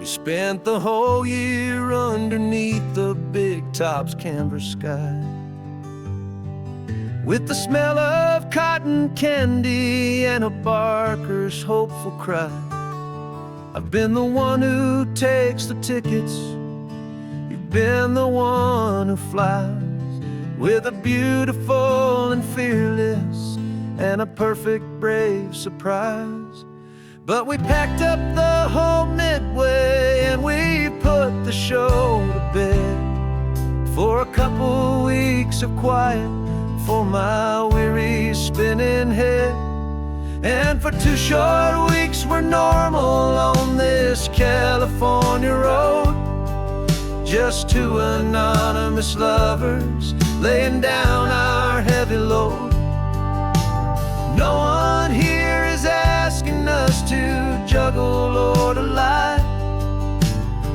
We spent the whole year underneath the big top's canvas sky, with the smell of cotton candy and a barker's hopeful cry. I've been the one who takes the tickets, you've been the one who flies, with a beautiful and fearless and a perfect brave surprise. But we packed up the whole Midway and we put the show to bed for a couple weeks of quiet for my weary spinning head. And for 2 short weeks we're normal on this California road, just 2 anonymous lovers laying down our heavy load. No one here is asking us to juggle or to lie.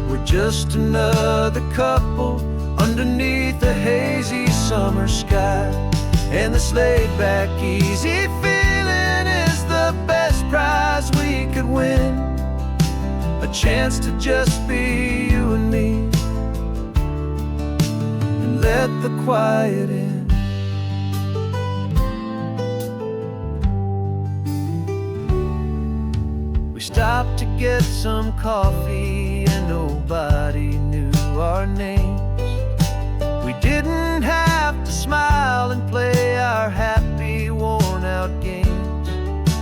We're just another couple underneath a hazy summer sky. And this laid-back, easy feeling is the best prize we could win, a chance to just be you and me, and let the quiet in. We stopped to get some coffee and nobody knew our names. We didn't have to smile and play our happy, worn-out games.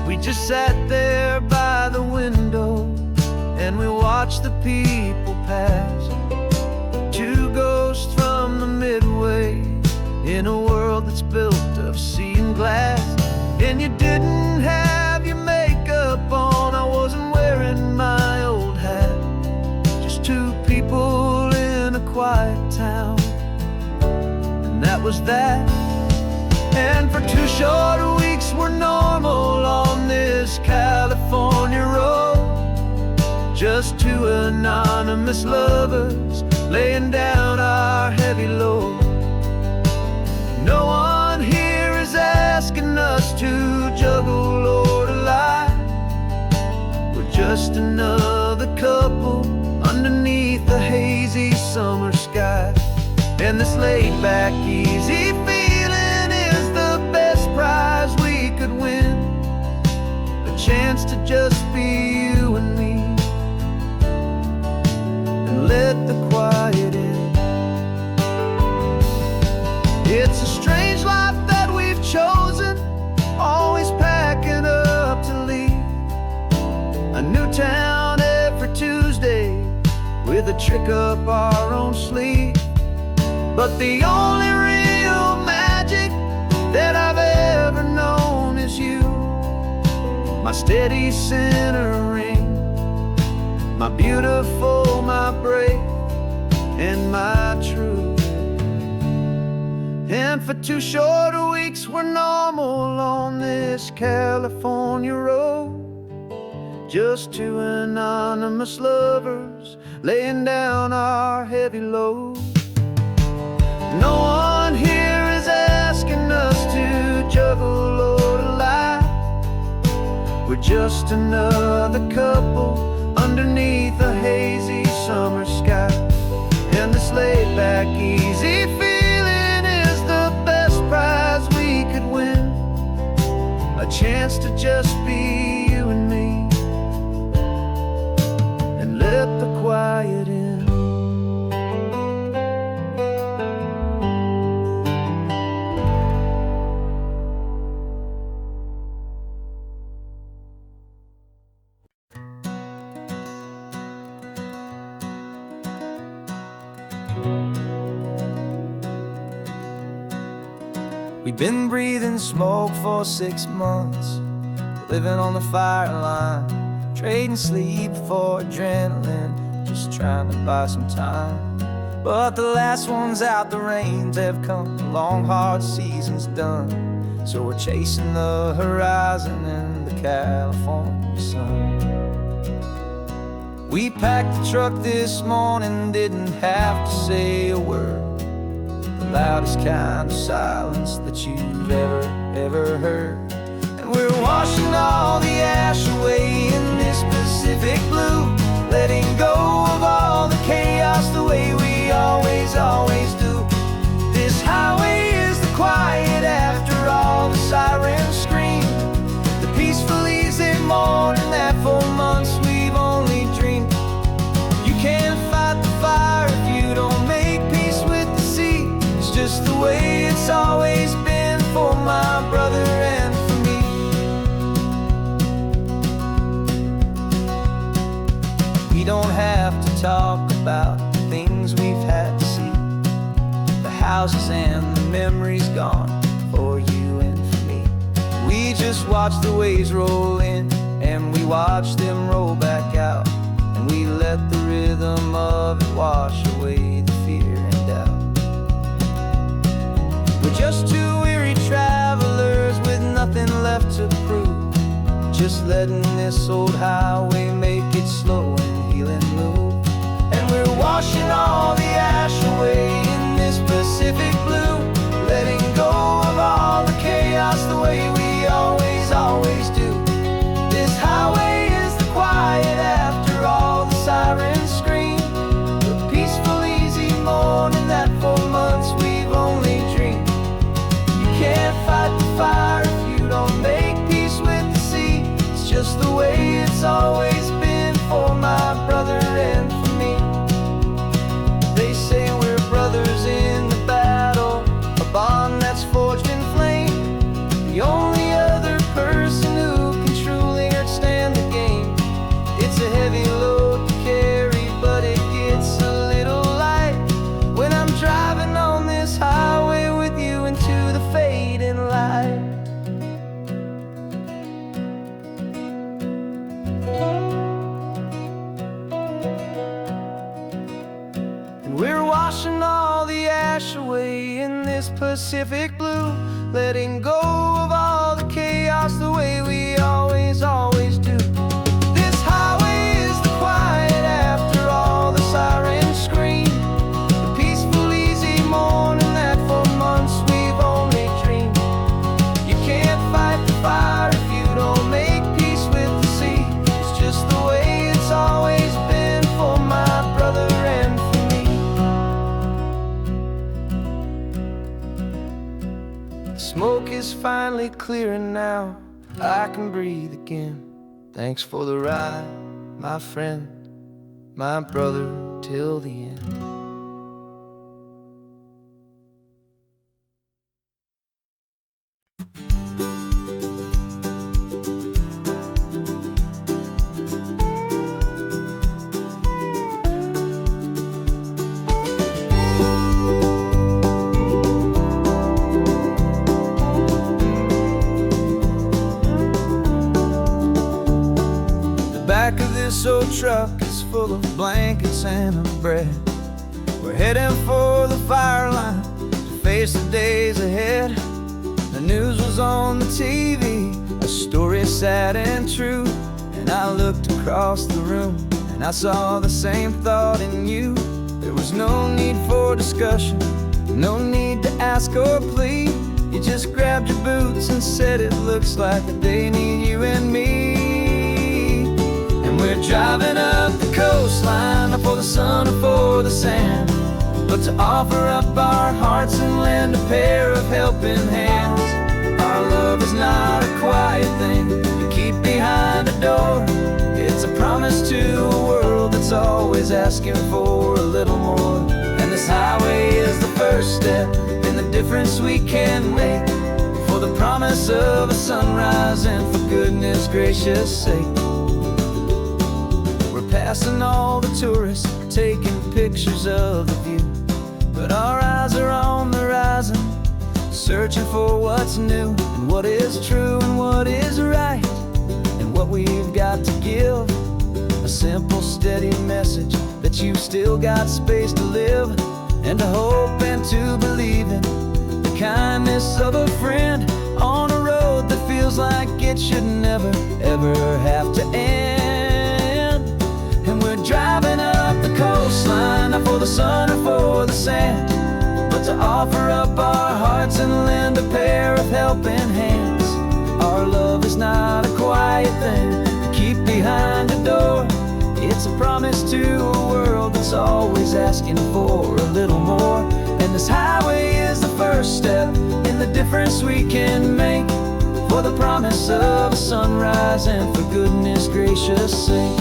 We just sat there by the window and we watched the people pass. 2 ghosts from the Midway in a world that's built of sea and glass. And you didn't have your makeup on, I wasn't wearing my old hat. Just 2 people in a quiet town, and that was that. And for 2 short weeks we're normal on this California road, just 2 anonymous lovers laying down our heavy load. No one here is asking us to juggle or to lie. We're just another couple underneath the hazy summer sky. And this laid-back, easy feeling is the best prize we could win, a chance to just be you and me, and let the quiet in. It's a strange life that we've chosen, always packing up to leave a new town every Tuesday with a trick up our own sleeve. But the only real magic that I've ever known is you, my steady centering, my beautiful, my brave, and my true. And for 2 short weeks we're normal on this California road, just 2 anonymous lovers laying down our heavy load. No one here is asking us to juggle or to lie. We're just another couple underneath a hazy summer sky. And this laid-back, easy feeling is the best prize we could win, a chance to just be you and me, and let the quiet in. We've been breathing smoke for 6 months, living on the fire line, trading sleep for adrenaline, just trying to buy some time. But the last one's out, the rains have come, the long hard season's done, so we're chasing the horizon in the California sun. We packed the truck this morning, didn't have to say a word, the loudest kind of silence that you've ever heard. And we're washing all the ash away in this Pacific blue, letting go memories gone for you and for me. We just watch the waves roll in, and we watch them roll back out, and we let the rhythm of it wash away the fear and doubt. We're just two weary travelers with nothing left to prove, just letting this old highway make it slow and healing move. And we're washing all the ash away in this Pacific blue, letting go of all the chaos the way we always, always do. This highway is the quiet after all the sirens scream, the peaceful, easy morning that for months we've only dreamed. You can't fight the fire if you don't make peace with the sea. It's just the way it's always been for my brother and for me. They say we're brothers in the battle, a bond that's forged in flame. The only other person who can truly understand the game. It's a heavy load to carry, but it gets a little light when I'm driving on this highway with you into the fading light. And we're washing all the ash away in this Pacific blue, letting go of all the chaos the way we always, always do. This highway is the quiet after all the sirens scream, the peaceful, easy morning that for months we've only dreamed. You can't fight the fire if you don't make peace with the sea. It's just the way it's always been for my brother and for me. The smoke is finally clearing now, I can breathe again. Thanks for the ride, my friend, my brother, till the end. Back of this old truck is full of blankets and of bread. We're heading for the fire line to face the days ahead. The news was on the TV, a story sad and true, and I looked across the room and I saw the same thought in you. There was no need for discussion, no need to ask or plead. You just grabbed your boots and said it looks like the day need you and me. We're driving up the coastline, not for the sun or for the sand, but to offer up our hearts and lend a pair of helping hands. Our love is not a quiet thing you keep behind a door. It's a promise to a world that's always asking for a little more. And this highway is the first step in the difference we can make, for the promise of a sunrise and for goodness gracious sake. Passing all the tourists, taking pictures of the view, but our eyes are on the horizon, searching for what's new and what is true and what is right, and what we've got to give. A simple, steady message that you've still got space to live, and to hope and to believe in the kindness of a friend on a road that feels like it should never, ever have to end. Driving up the coastline, not for the sun or for the sand, but to offer up our hearts and lend a pair of helping hands. Our love is not a quiet thing to keep behind a door. It's a promise to a world that's always asking for a little more. And this highway is the first step in the difference we can make, for the promise of a sunrise and for goodness gracious sake.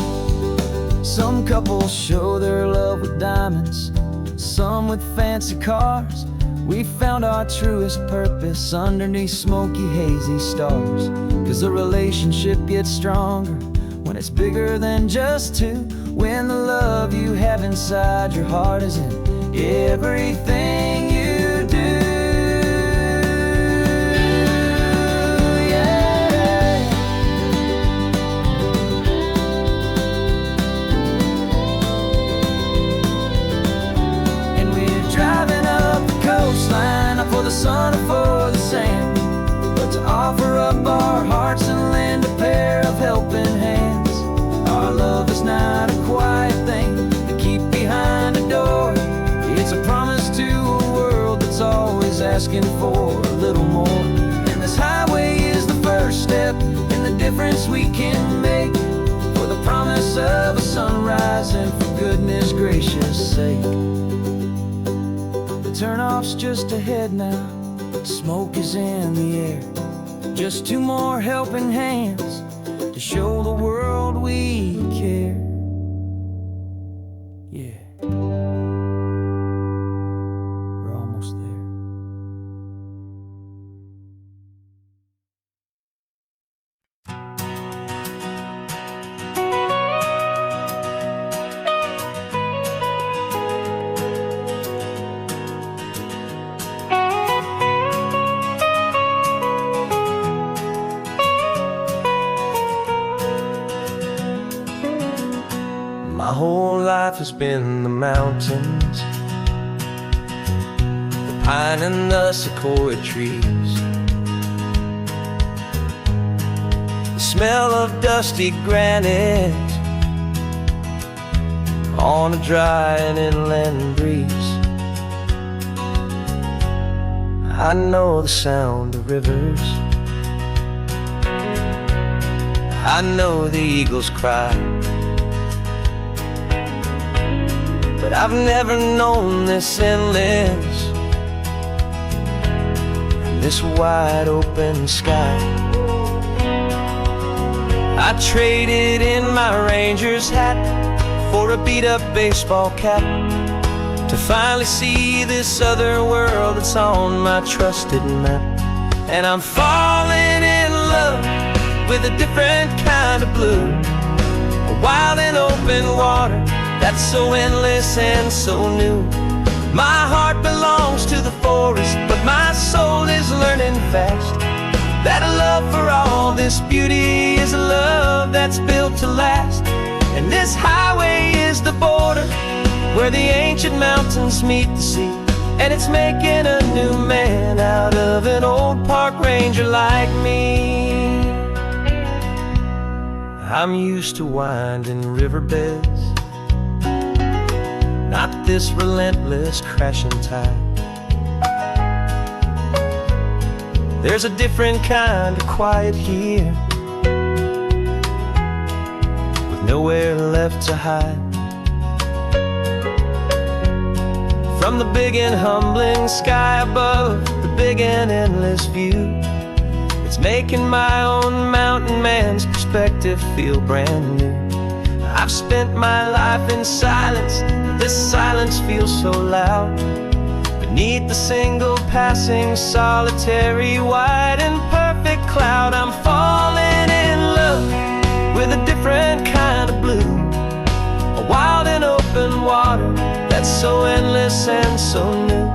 Some couples show their love with diamonds, some with fancy cars. We found our truest purpose underneath smoky, hazy stars. 'Cause the relationship gets stronger when it's bigger than just two, when the love you have inside your heart is in everything you do. sake. The turnoff's just ahead now, smoke is in the air. Just two more helping hands to show the world we care. Yeah, we're almost there. My whole life has been the mountains, the pine and the sequoia trees, the smell of dusty granite on a dry and inland breeze. I know the sound of rivers, I know the eagles cry, but I've never known this endless, this wide open sky. I traded in my ranger's hat for a beat-up baseball cap to finally see this other world that's on my trusted map. And I'm falling in love with a different kind of blue, a wild and open water that's so endless and so new. My heart belongs to the forest, but my soul is learning fast that a love for all this beauty is a love that's built to last. And this highway is the border where the ancient mountains meet the sea, and it's making a new man out of an old park ranger like me. I'm used to winding riverbeds, not this relentless crashing tide. There's a different kind of quiet here, with nowhere left to hide. From the big and humbling sky above, the big and endless view, it's making my own mountain man's perspective feel brand new. I've spent my life in silence, this silence feels so loud. Beneath the single passing solitary white and perfect cloud, I'm falling in love with a different kind of blue, a wild and open water that's so endless and so new.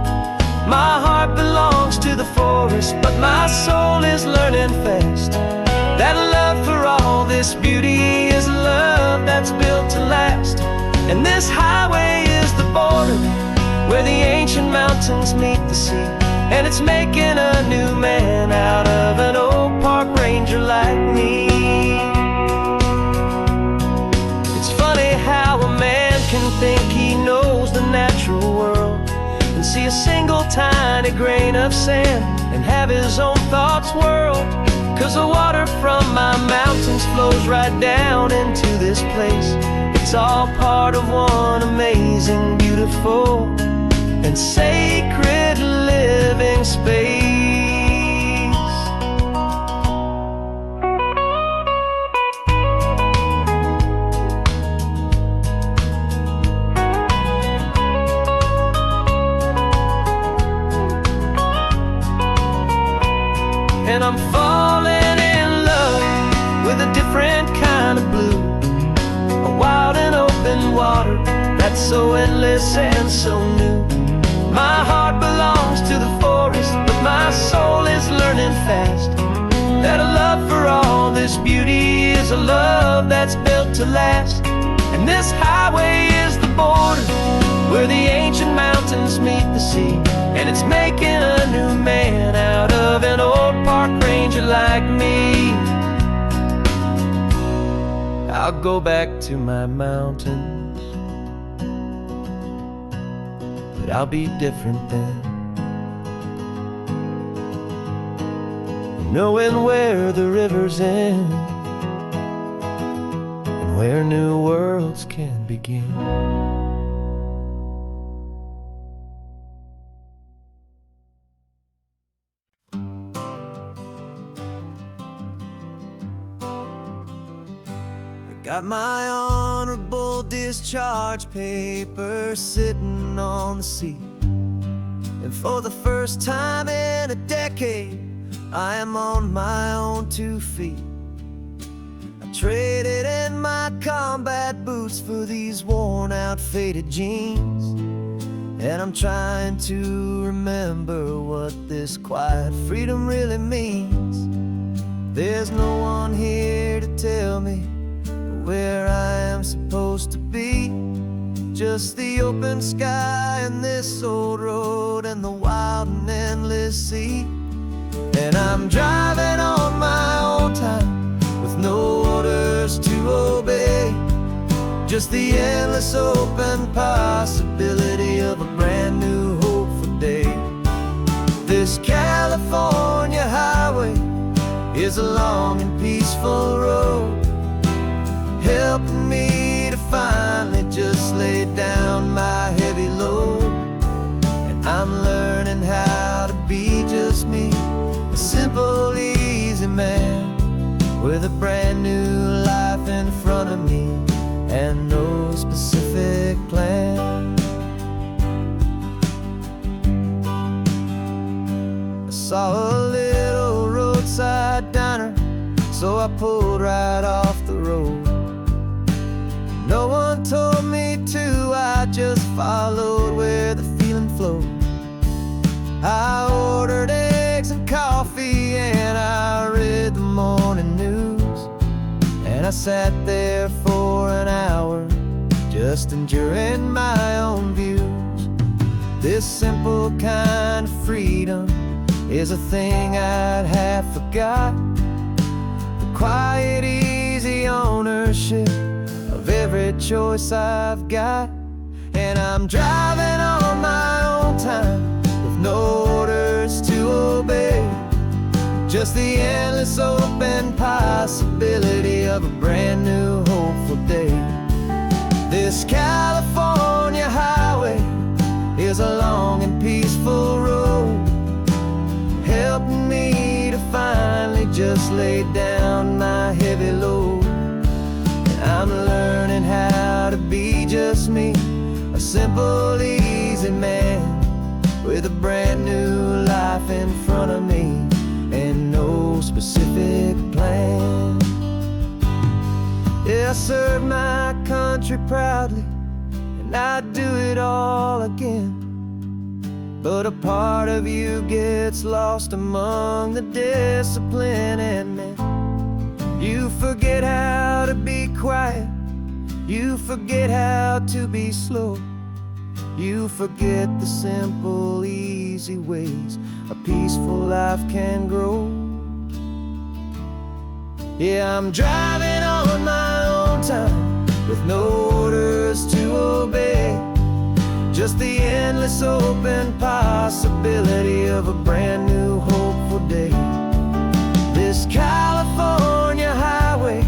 My heart belongs to the forest, but my soul is learning fast that love for all this beauty is a love that's built to last. And this highway is the border where the ancient mountains meet the sea, and it's making a new man out of an old park ranger like me. It's funny how a man can think he knows the natural world and see a single tiny grain of sand and have his own thoughts whirled. 'Cause the water from my mountains flows right down into this place. It's all part of one amazing, beautiful, and sacred living space. And I'm falling in love with a different kind of blue, a wild and open water that's so endless and so new. My heart belongs to the forest, but my soul is learning fast that a love for all this beauty is a love that's built to last. And this highway is the border where the ancient mountains meet the sea, and it's making a new man out of an old park ranger like me. I'll go back to my mountains, but I'll be different then, knowing where the rivers end and where new worlds can begin. Got my honorable discharge paper sitting on the seat, and for the first time in a decade, I am on my own 2 feet. I traded in my combat boots for these worn out faded jeans, and I'm trying to remember what this quiet freedom really means. There's no one here to tell me where I am supposed to be, just the open sky and this old road and the wild and endless sea. And I'm driving on my own time with no orders to obey, just the endless open possibility of a brand new hopeful day. This California highway is a long and peaceful road, helping me to finally just lay down my heavy load. And I'm learning how to be just me, a simple, easy man with a brand new life in front of me and no specific plan. I saw a little roadside diner, so I pulled right off the road. No one told me to, I just followed where the feeling flowed. I ordered eggs and coffee and I read the morning news, and I sat there for an hour just enduring my own views. This simple kind of freedom is a thing I'd half forgot, the quiet, easy ownership of every choice I've got. And I'm driving on my own time with no orders to obey, just the endless open possibility of a brand new hopeful day. This California highway is a long and peaceful road, helping me to finally just lay down my heavy load. I'm learning how to be just me, a simple, easy man with a brand new life in front of me and no specific plan. Yeah, I serve my country proudly and I'd do it all again, but a part of you gets lost among the discipline and men. You forget how to be quiet, you forget how to be slow, you forget the simple, easy ways a peaceful life can grow. Yeah, I'm driving on my own time with no orders to obey, just the endless open possibility of a brand new hopeful day. This California highway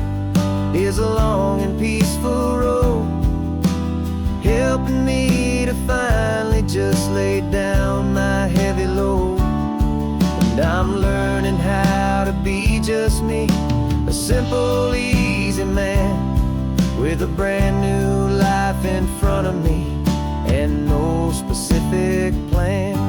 is a long and peaceful road, helping me to finally just lay down my heavy load. And I'm learning how to be just me, a simple, easy man with a brand new life in front of me and no specific plan.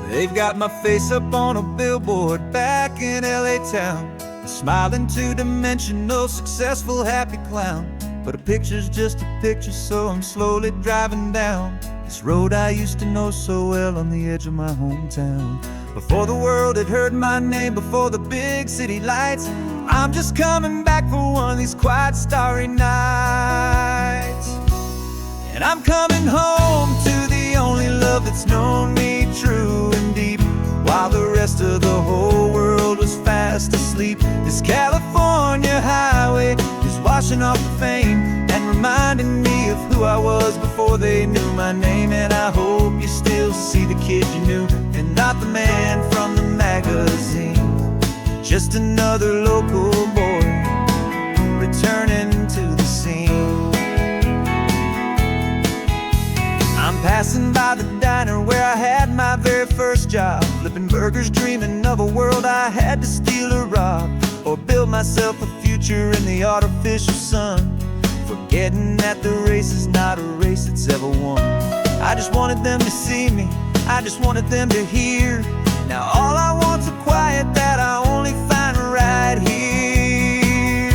They've got my face up on a billboard back in LA town, a smiling two-dimensional, successful, happy clown. But a picture's just a picture, so I'm slowly driving down this road I used to know so well on the edge of my hometown. Before the world had heard my name, before the big city lights, I'm just coming back for one of these quiet, starry nights. And I'm coming home to the only love that's known me true and deep, while the rest of the whole world was fast asleep. This California highway is washing off the fame and reminding me of who I was before they knew my name. And I hope you see the kid you knew, and not the man from the magazine. Just another local boy returning to the scene. I'm passing by the diner where I had my very first job, flipping burgers, dreaming of a world I had to steal or rob, or build myself a future in the artificial sun, forgetting that the race is not a race that's ever won. I just wanted them to see me, I just wanted them to hear. Now all I want's a quiet that I only find right here.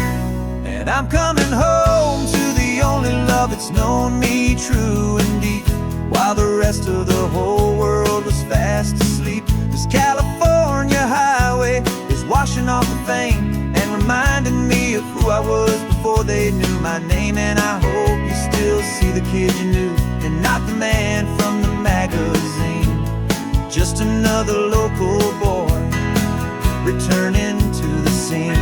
And I'm coming home to the only love that's known me true and deep, while the rest of the whole world was fast asleep. This California highway is washing off the fame and reminding me of who I was before they knew my name. And I hope you still see the kid you knew, and not the man from the magazine. Just another local boy returning to the scene.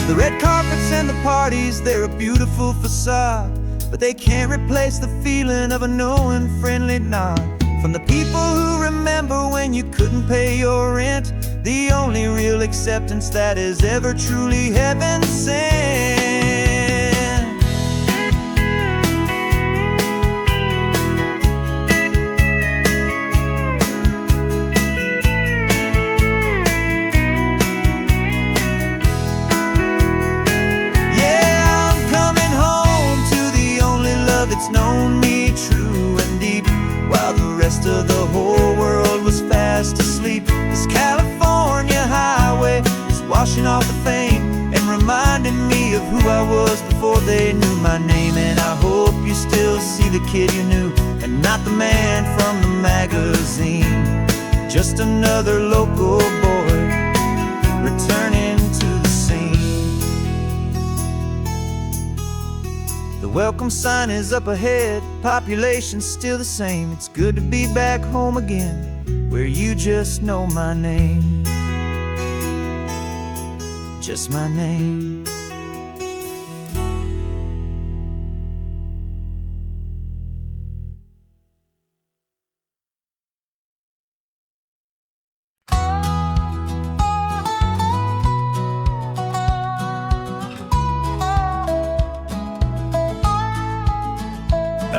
The red carpets and the parties, they're a beautiful facade, but they can't replace the feeling of a knowing, friendly nod from the people who remember when you couldn't pay your rent. The only real acceptance that is ever truly heaven sent. It's known me true and deep, while the rest of the whole world was fast asleep. This California highway is washing off the fame and reminding me of who I was before they knew my name. And I hope you still see the kid you knew, and not the man from the magazine. Just another local boy returning to the scene. The welcome sign is up ahead, population's still the same. It's good to be back home again, where you just know my name. Just my name.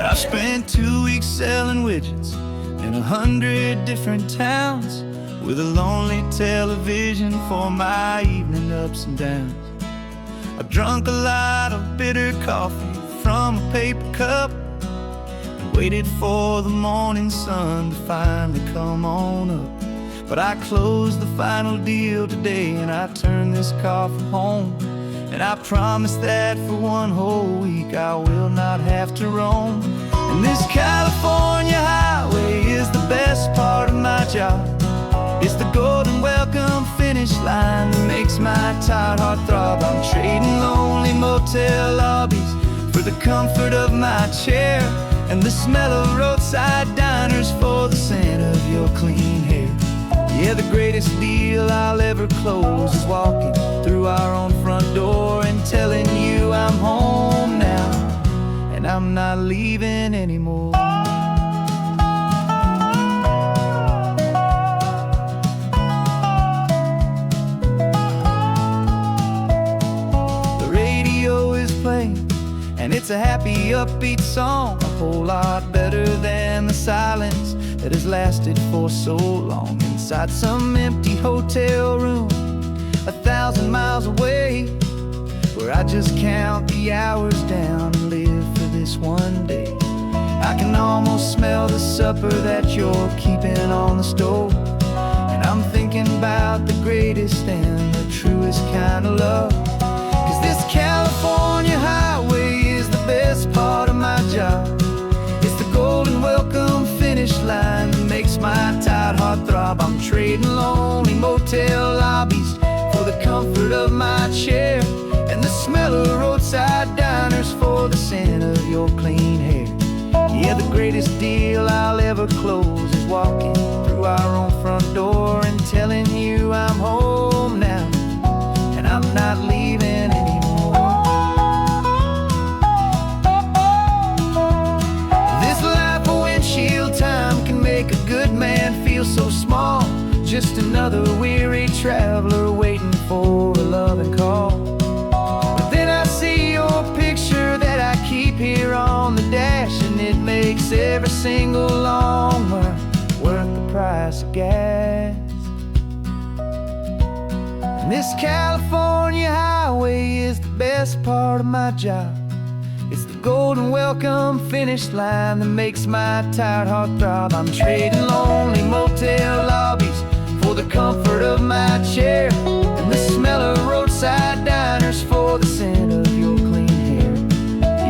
I spent 2 weeks selling widgets in 100 different towns, with a lonely television for my evening ups and downs. I drunk a lot of bitter coffee from a paper cup, and waited for the morning sun to finally come on up. But I closed the final deal today, and I turned this car from home. And I promise that for one whole week I will not have to roam. And this California highway is the best part of my job. It's the golden welcome finish line that makes my tired heart throb. I'm trading lonely motel lobbies for the comfort of my chair, and the smell of roadside diners for the scent of your clean hair. Yeah, the greatest deal I'll ever close is walking through our own front door and telling you I'm home now, and I'm not leaving anymore. The radio is playing, and it's a happy, upbeat song, a whole lot better than the silence that has lasted for so long. Inside some empty hotel room 1,000 miles away, where I just count the hours down and live for this one day. I can almost smell the supper that you're keeping on the stove, and I'm thinking about the greatest and the truest kind of love. 'Cause this California highway is the best part of my job. It's the golden welcome finish line that makes my tired heart throb. I'm trading lonely motel lobbies for the comfort of my chair, and the smell of roadside diners for the scent of your clean hair. Yeah, the greatest deal I'll ever close is walking through our own front door and telling you I'm home now, and I'm not leaving anymore. This sleep here on the dash, and it makes every single long mile worth the price of gas. And this California highway is the best part of my job. It's the golden welcome finish line that makes my tired heart throb. I'm trading lonely motel lobbies for the comfort of my chair, and the smell of roadside diners for the scent of your clean hair.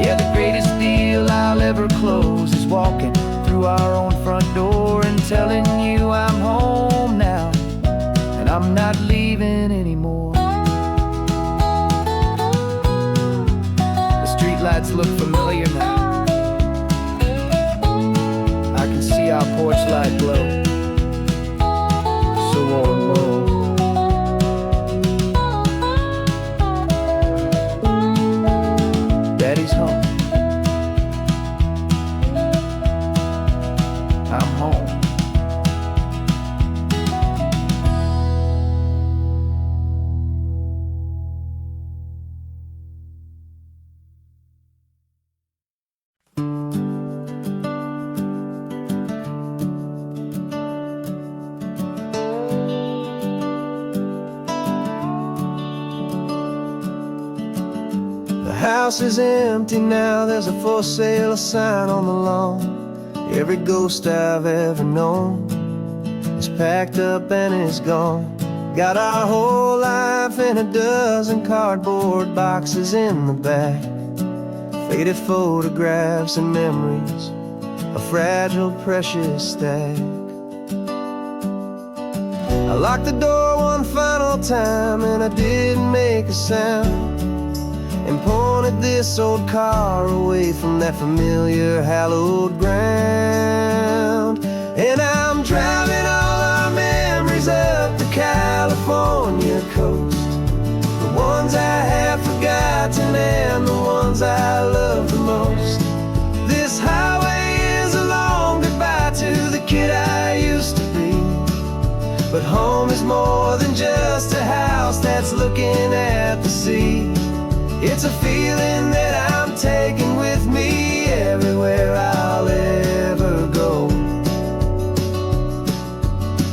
Yeah, the greatest deal I'll ever close is walking through our own front door and telling you I'm home now, and I'm not leaving anymore. The streetlights look familiar now. I can see our porch light glow, so warm, oh. Daddy's home. I'm home. The house is empty now, there's a for sale sign on the lawn. Every ghost I've ever known is packed up and is gone. Got our whole life in a dozen cardboard boxes in the back. Faded photographs and memories, a fragile, precious stack. I locked the door one final time and I didn't make a sound, and pointed this old car away from that familiar hallowed ground. And I'm driving all our memories up the California coast, the ones I have forgotten and the ones I love the most. This highway is a long goodbye to the kid I used to be, but home is more than just a house that's looking at the sea. It's a feeling that I'm taking with me everywhere I'll ever go.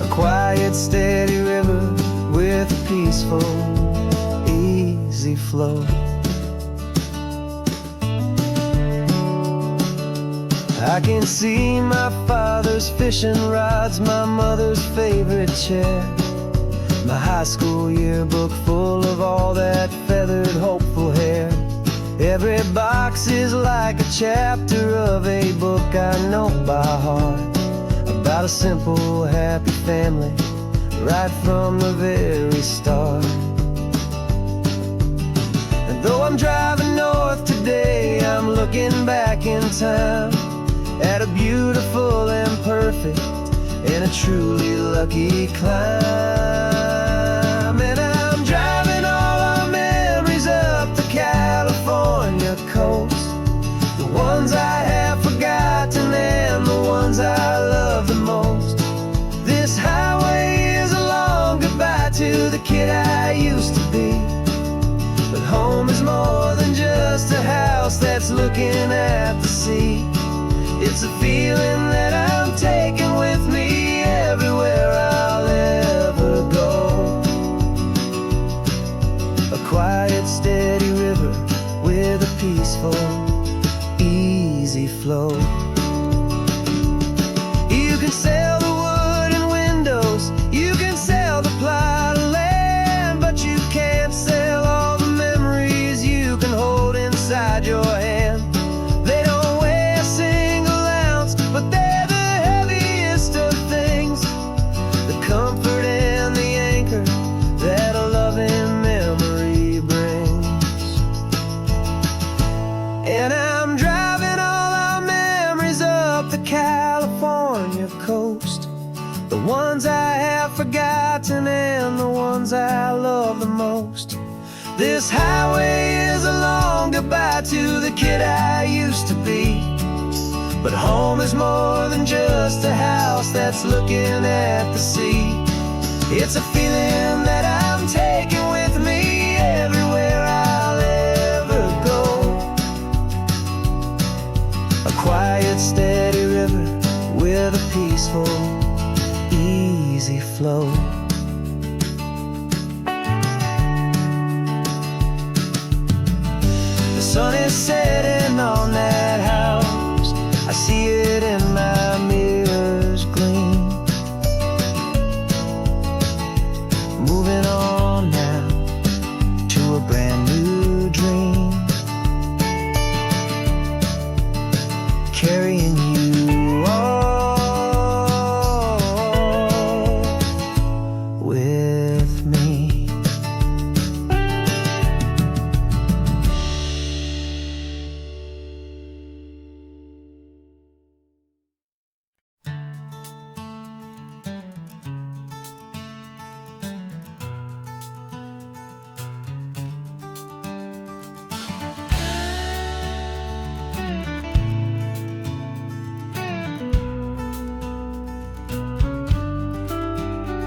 A quiet, steady river with a peaceful, easy flow. I can see my father's fishing rods, my mother's favorite chair, my high school yearbook full of all that feathered, hopeful hair. Every box is like a chapter of a book I know by heart, about a simple, happy family right from the very start. And though I'm driving north today, I'm looking back in time at a beautiful and perfect and a truly lucky climb. And I'm driving all our memories up the California coast, the ones I have forgotten and the ones I love the most. This highway is a long goodbye to the kid I used to be, but home is more than just a house that's looking at the sea. It's a feeling that I'm taking with me everywhere I'll ever go. A quiet, steady river with a peaceful, easy flow. You can sell the wood and windows, you can sell the plot of land, but you can't sell all the memories you can hold inside your hand. They don't weigh a single ounce, but they're the heaviest of things, the comfort and the anchor that a loving memory brings. And I'm driving all our memories up the California coast, the ones I have forgotten and the ones I love the most. This highway is a long goodbye to the kid I used to be, but home is more than just a house that's looking at the sea. It's a feeling that I'm taking with me everywhere I'll ever go. quiet, steady river with a peaceful, easy flow. The sun is setting on that house. I see it in my mirror's gleam. Moving on now to a brand new dream. Carrying you all with me.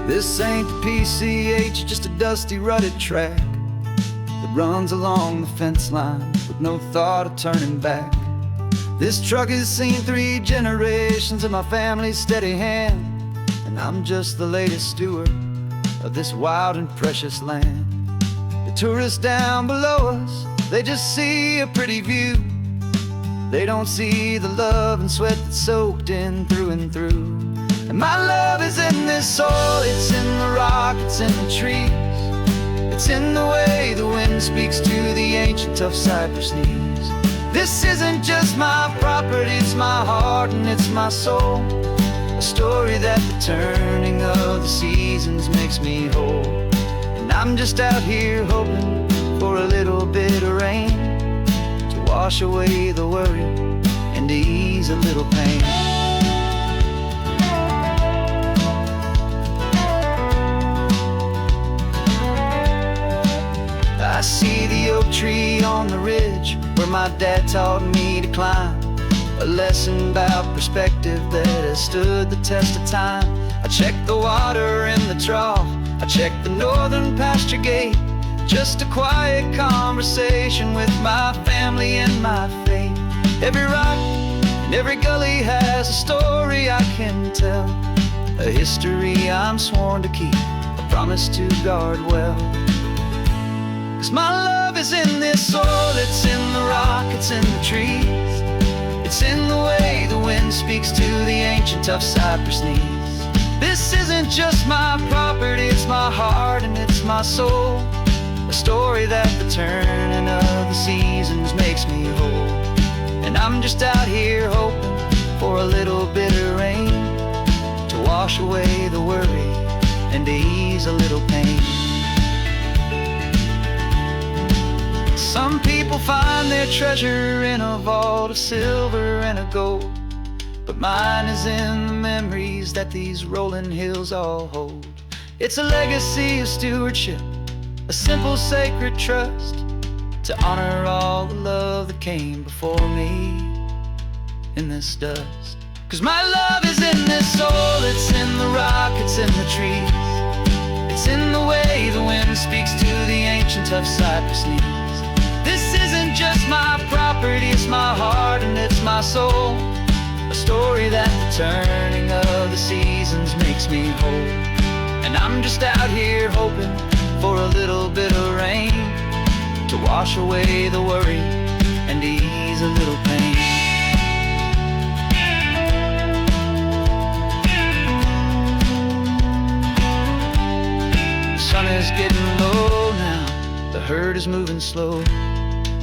This ain't the PCH, just a dusty, rutted track that runs along the fence line with no thought of turning back. This truck has seen 3 generations of my family's steady hand, and I'm just the latest steward of this wild and precious land. The tourists down below us, they just see a pretty view. They don't see the love and sweat that's soaked in through and through. And my love is in this soil, it's in the rock, it's in the trees. It's in the way the wind speaks to the ancient tough cypress knees. This isn't just my property, it's my heart and it's my soul. A story that the turning of the seasons makes me whole. And I'm just out here hoping for a little bit of rain to wash away the worry and to ease a little pain. I see the oak tree on the ridge where my dad taught me to climb. A lesson about perspective that has stood the test of time. I check the water in the trough, I check the northern pasture gate. Just a quiet conversation with my family and my faith. Every rock and every gully has a story I can tell, a history I'm sworn to keep, a promise to guard well. 'Cause my love is in this soil, it's in the rock, it's in the trees. It's in the way the wind speaks to the ancient tough cypress knees. This isn't just my property, it's my heart and it's my soul. A story that the turning of the seasons makes me whole. And I'm just out here hoping for a little bit of rain to wash away the worry and to ease a little pain. Some people find their treasure in a vault of silver and a gold, but mine is in the memories that these rolling hills all hold. It's a legacy of stewardship, a simple sacred trust, to honor all the love that came before me in this dust. 'Cause my love is in this soul, it's in the rock, it's in the trees. It's in the way the wind speaks to the ancient tough cypress knees. This isn't just my property, it's my heart and it's my soul. A story that the turning of the seasons makes me whole. And I'm just out here hoping for a little bit of rain to wash away the worry and to ease a little pain. The sun is getting low now, the herd is moving slow.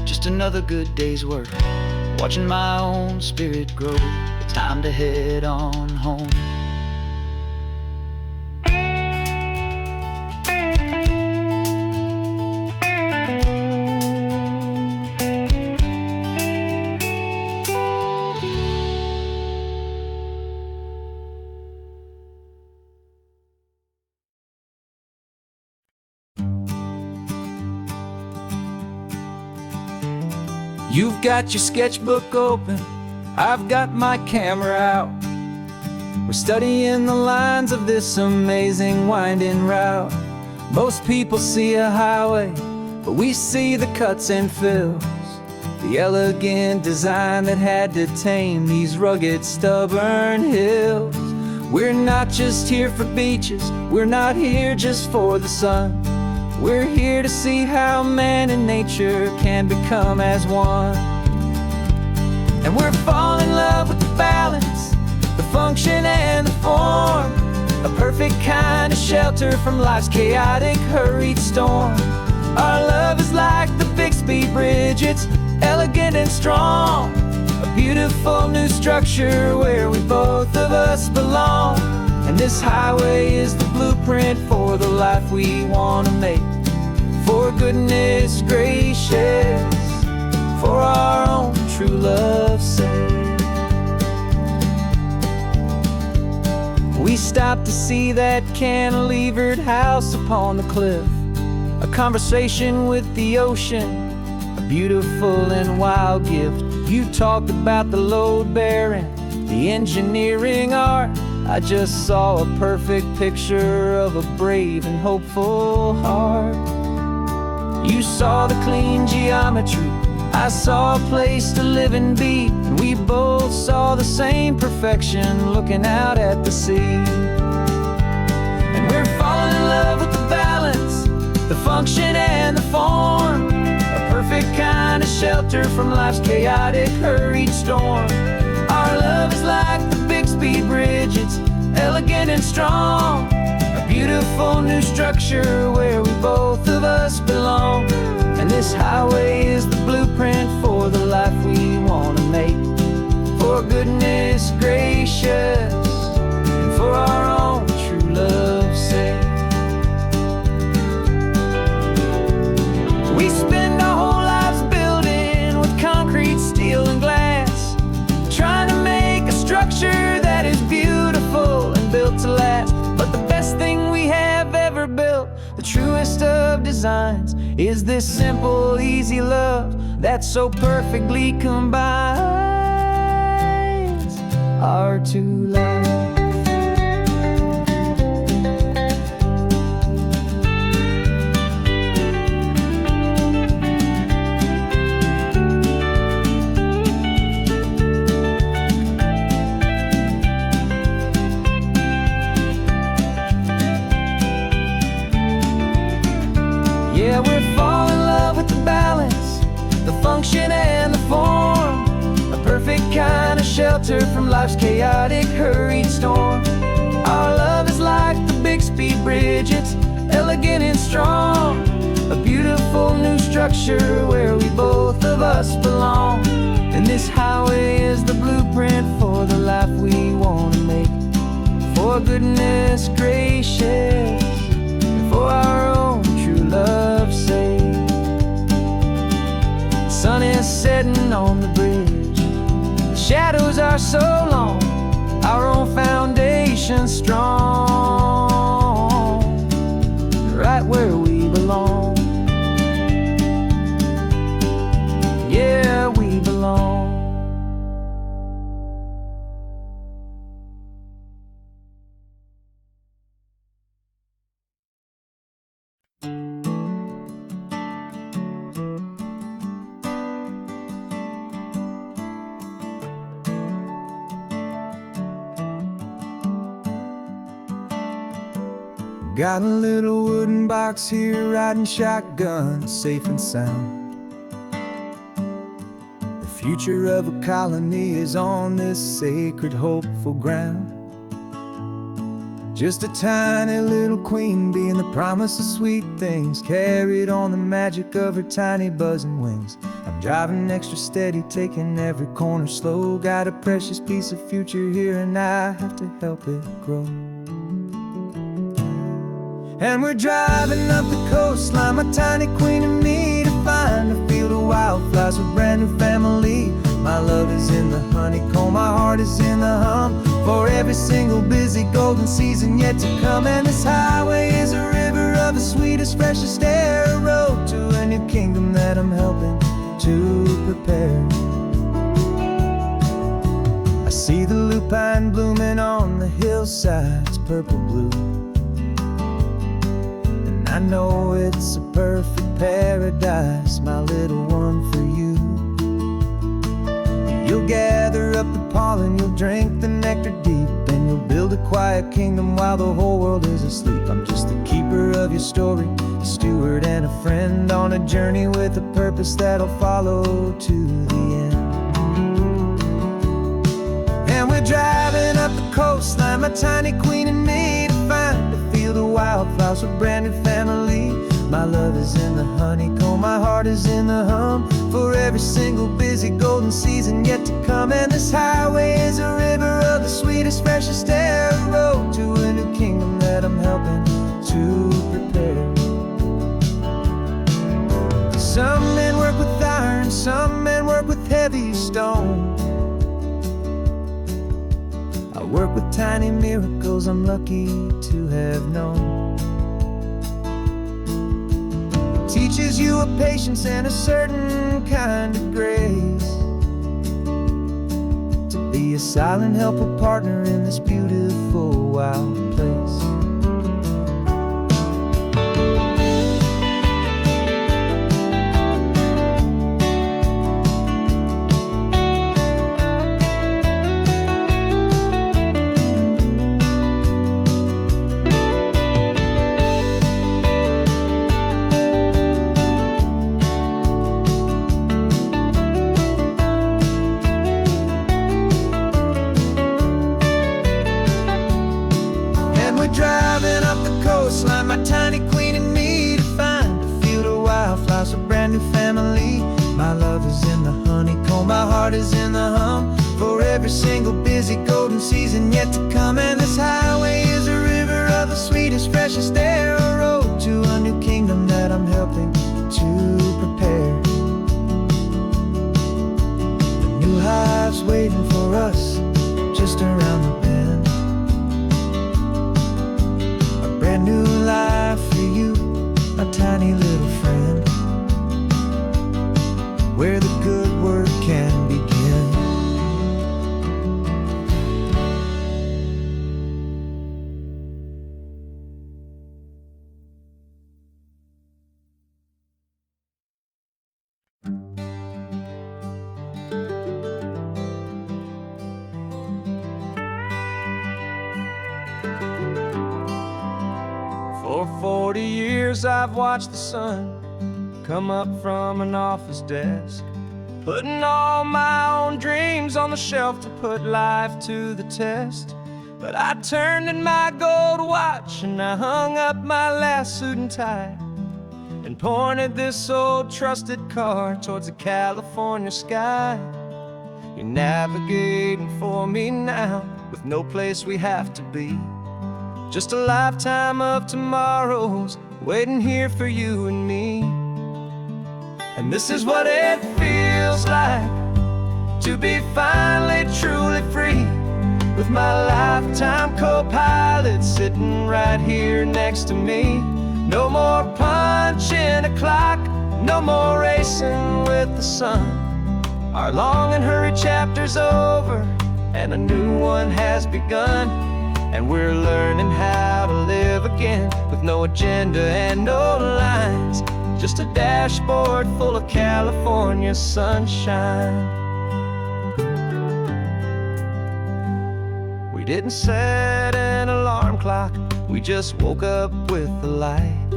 Just another good day's work, watching my own spirit grow. It's time to head on home. You've got your sketchbook open, I've got my camera out. We're studying the lines of this amazing winding route. Most people see a highway, but we see the cuts and fills the elegant design that had to tame these rugged, stubborn hills. We're not just here for beaches, we're not here just for the sun. We're here to see how man and nature can become as one. And we're falling in love with the balance, the function and the form, a perfect kind of shelter from life's chaotic, hurried storm. Our love is like the Bixby Bridge, it's elegant and strong, a beautiful new structure where we both of us belong. And this highway is the blueprint for the life we want to make. For goodness gracious, for our own true love's sake. We stopped to see that cantilevered house upon the cliff, a conversation with the ocean, a beautiful and wild gift. You talked about the load bearing, the engineering art. I just saw a perfect picture of a brave and hopeful heart. You saw the clean geometry, I saw a place to live and be, and we both saw the same perfection looking out at the sea. And we're falling in love with the balance, the function and the form, a perfect kind of shelter from life's chaotic, hurried storm. Our love is like the Bixby Bridge, it's elegant and strong, a beautiful new structure where we both of us belong. And this highway is the blueprint for the life we want to make. For goodness gracious, and for our own true love's sake. We spend our whole lives building with concrete, steel, and glass, trying to make a structure that is beautiful and built to last. But the best thing we have ever built, the truest of designs, is this simple, easy love that so perfectly combines our two lives. Yeah, we're falling in love with the balance, the function and the form, a perfect kind of shelter from life's chaotic, hurried storm. Our love is like the Bixby Bridge, it's elegant and strong, a beautiful new structure where we both of us belong. And this highway is the blueprint for the life we want to make. For goodness gracious, for our own true love's sake. The sun is setting on the bridge, the shadows are so long, our own foundation strong, right where we belong. Yeah, we belong. Got a little wooden box here, riding shotgun, safe and sound. The future of a colony is on this sacred, hopeful ground. Just a tiny little queen bee, and the promise of sweet things carried on the magic of her tiny buzzing wings. I'm driving extra steady, taking every corner slow. Got a precious piece of future here, and I have to help it grow. And we're driving up the coastline, my tiny queen and me, to find a field of wildflowers with brand new family. My love is in the honeycomb, my heart is in the hum, for every single busy golden season yet to come. And this highway is a river of the sweetest, freshest air, a road to a new kingdom that I'm helping to prepare. I see the lupine blooming on the hillsides, purple blue, I know it's a perfect paradise, my little one, for you. you'll gather up the pollen, you'll drink the nectar deep, and you'll build a quiet kingdom while the whole world is asleep. I'm just the keeper of your story, a steward and a friend on a journey with a purpose that'll follow to the end. And we're driving up the coastline, my tiny queen and me, to find a field of wildflowers, a brand new family. My love is in the honeycomb, my heart is in the hum, for every single busy golden season yet to come. And this highway is a river of the sweetest, freshest air, a road to a new kingdom that I'm helping to prepare. Some men work with iron, some men work with heavy stone. I work with tiny miracles I'm lucky to have known. Teaches you a patience and a certain kind of grace, to be a silent helper partner in this beautiful wild place. Driving up the coastline, my tiny queen and me, to find a field of wildflowers, a brand new family. My love is in the honeycomb, my heart is in the hum, for every single busy golden season yet to come. And this highway is a river of the sweetest, freshest air, a road to a new kingdom that I'm helping to prepare. The new hive's waiting for us just around the bend. Brand new life for you, my tiny little friend, where the good work can begin. For 40 years I've watched the sun come up from an office desk, putting all my own dreams on the shelf to put life to the test. But I turned in my gold watch and I hung up my last suit and tie, and pointed this old trusted car towards the California sky. You're navigating for me now, with no place we have to be, just a lifetime of tomorrows waiting here for you and me. And this is what it feels like to be finally truly free, with my lifetime co-pilot sitting right here next to me. No more punching a clock, no more racing with the sun. Our long and hurried chapter's over and a new one has begun. And we're learning how to live again, with no agenda and no lines, just a dashboard full of California sunshine. We didn't set an alarm clock, we just woke up with the light.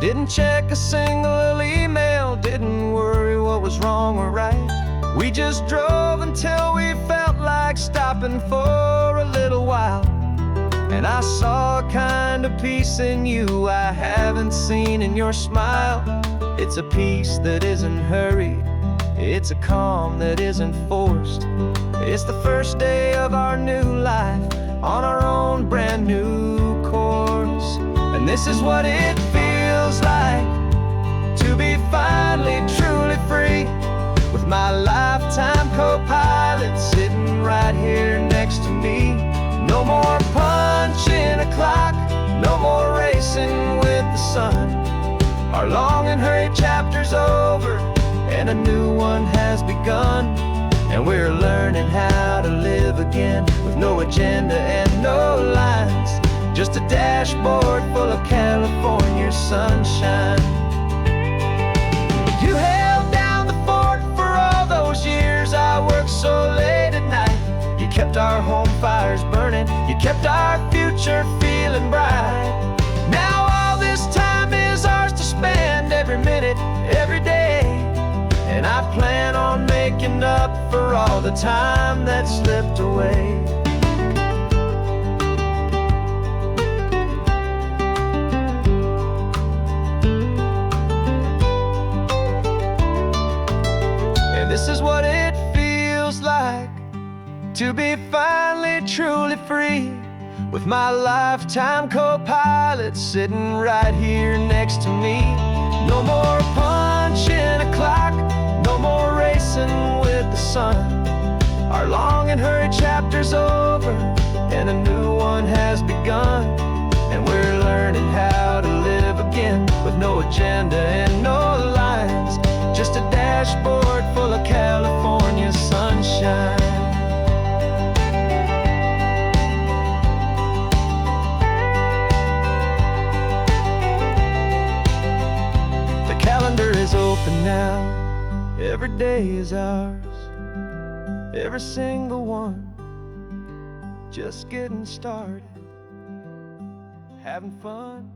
Didn't check a single email, didn't worry what was wrong or right. We just drove until we felt like stopping for a little while. And I saw a kind of peace in you I haven't seen in your smile. It's a peace that isn't hurried, it's a calm that isn't forced. It's the first day of our new life on our own brand new course. And this is what it feels like to be finally truly free, with my lifetime co-pilot sitting right here next to me. No more punching a clock, no more racing with the sun. Our long and hurried chapter's over and a new one has begun. And we're learning how to live again, with no agenda and no lines, just a dashboard full of California sunshine. You held down the fort for all those years I worked so late. kept our home fires burning, you kept our future feeling bright. Now all this time is ours to spend, every minute, every day. And I plan on making up for all the time that slipped away. And this is what it feels like to be finally truly free, with my lifetime co-pilot sitting right here next to me. No more punching a clock, no more racing with the sun. Our long and hurried chapter's over, and a new one has begun. And we're learning how to live again, with no agenda and no lines, just a dashboard full of California sunshine. The calendar is open now, every day is ours, every single one, just getting started, having fun.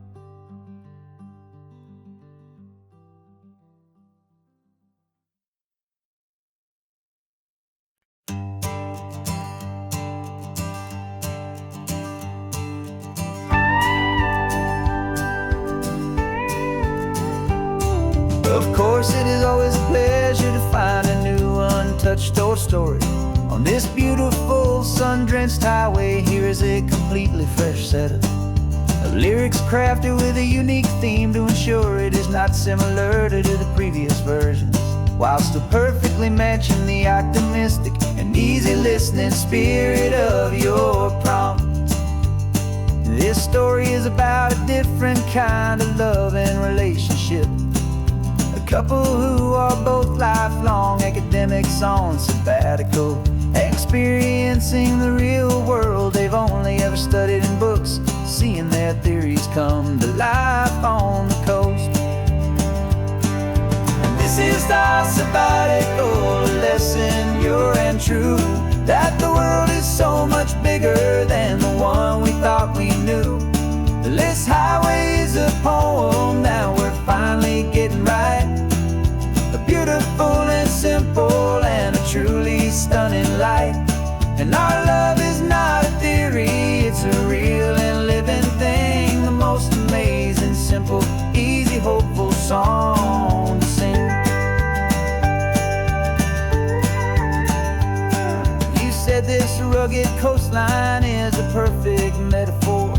Of course, it is always a pleasure to find a new untouched old story. On this beautiful sun-drenched highway, here is a completely fresh set of lyrics crafted with a unique theme to ensure it is not similar to the previous versions, while still perfectly matching the optimistic and easy listening spirit of your prompt. This story is about a different kind of love and relationship. A couple who are both lifelong academics on sabbatical, experiencing the real world they've only ever studied in books, seeing their theories come to life on the coast. And this is our sabbatical lesson, pure and true, that the world is so much bigger than the one we thought we knew. This highway is a poem that we're finally getting right, a beautiful and simple and a truly stunning light. And our love is not a theory, it's a real and living thing, the most amazing, simple, easy, hopeful song to sing. You said this rugged coastline is a perfect metaphor